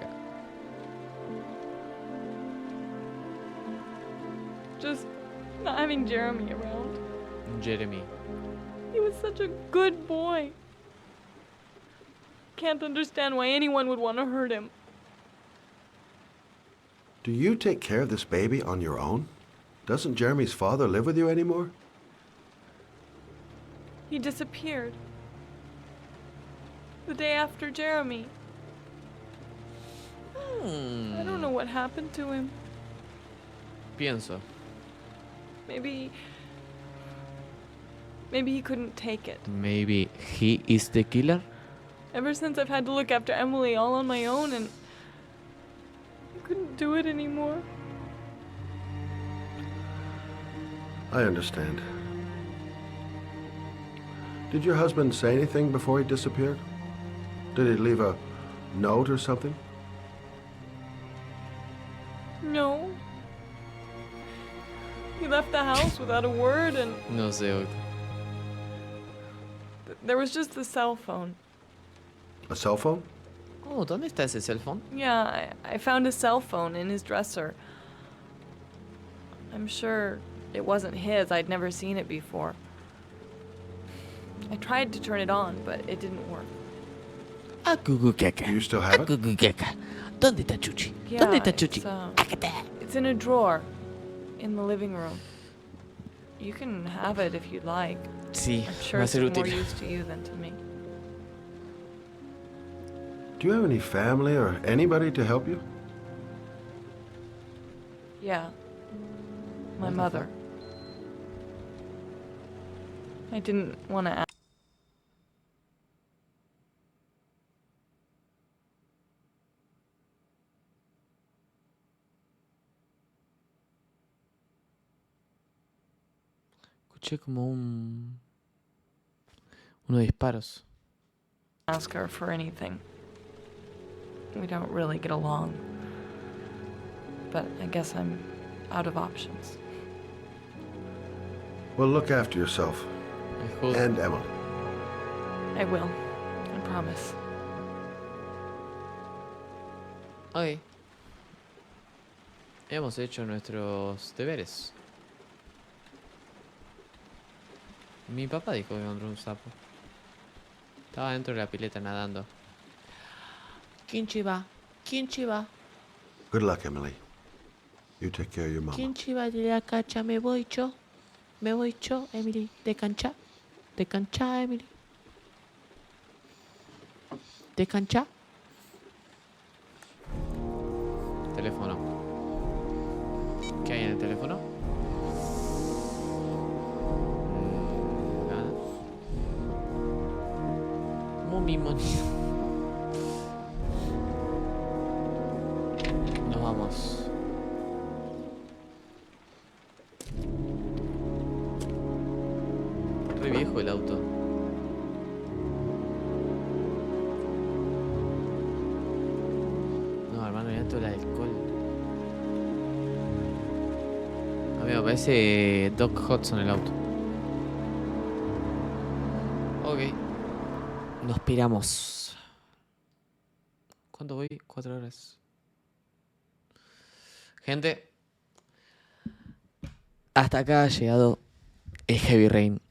Just not having Jeremy around. Jeremy. He was such a good boy. Can't understand why anyone would want to hurt him. Do you take care of this baby on your own? Doesn't Jeremy's father live with you anymore? He disappeared. The day after Jeremy. I don't know what happened to him. Pienso. Maybe he couldn't take it. Maybe he is the killer? Ever since I've had to look after Emily all on my own and I couldn't do it anymore. I understand. Did your husband say anything before he disappeared? Did he leave a note or something? No. He left the house without a word and No sé. there was just the cell phone. A cell phone? Oh, ¿dónde está ese cell phone? Yeah, I found a cell phone in his dresser. I'm sure it wasn't his. I'd never seen it before. I tried to turn it on, but it didn't work. A gugu caca. Do you still have it? Gugu caca. ¿Dónde está Chuchi? Yeah, ¿Dónde está Chuchi? it's in a drawer in the living room. You can have it if you'd like. Sí, I'm sure va a it's ser more útil. use to you than to me. Do you have any family or anybody to help you? Yeah. My mother. I didn't want to ask. Escuché como un... Unos disparos. Ask her for anything. We don't really get along. But I guess I'm out of options. Well, look after yourself. And Emily. I will. I promise. Ok. Hemos hecho nuestros deberes. Mi papá dijo que encontró un sapo. Estaba dentro de la pileta nadando. ¿Quién chiva? ¿Quién chiva? Good luck, Emily. You take care of your mama. ¿Quién chiva de la cancha? Me voy yo. Me voy yo, Emily. De cancha. De cancha, Emily. De cancha. Teléfono. ¿Qué hay en el teléfono? Nada. Mumi. Nos vamos. Re viejo el auto. No, hermano, ya todo el alcohol. A mí me parece Doc Hudson el auto. Ok. Nos piramos. ¿Cuánto voy? 4 horas. Gente, hasta acá ha llegado el Heavy Rain.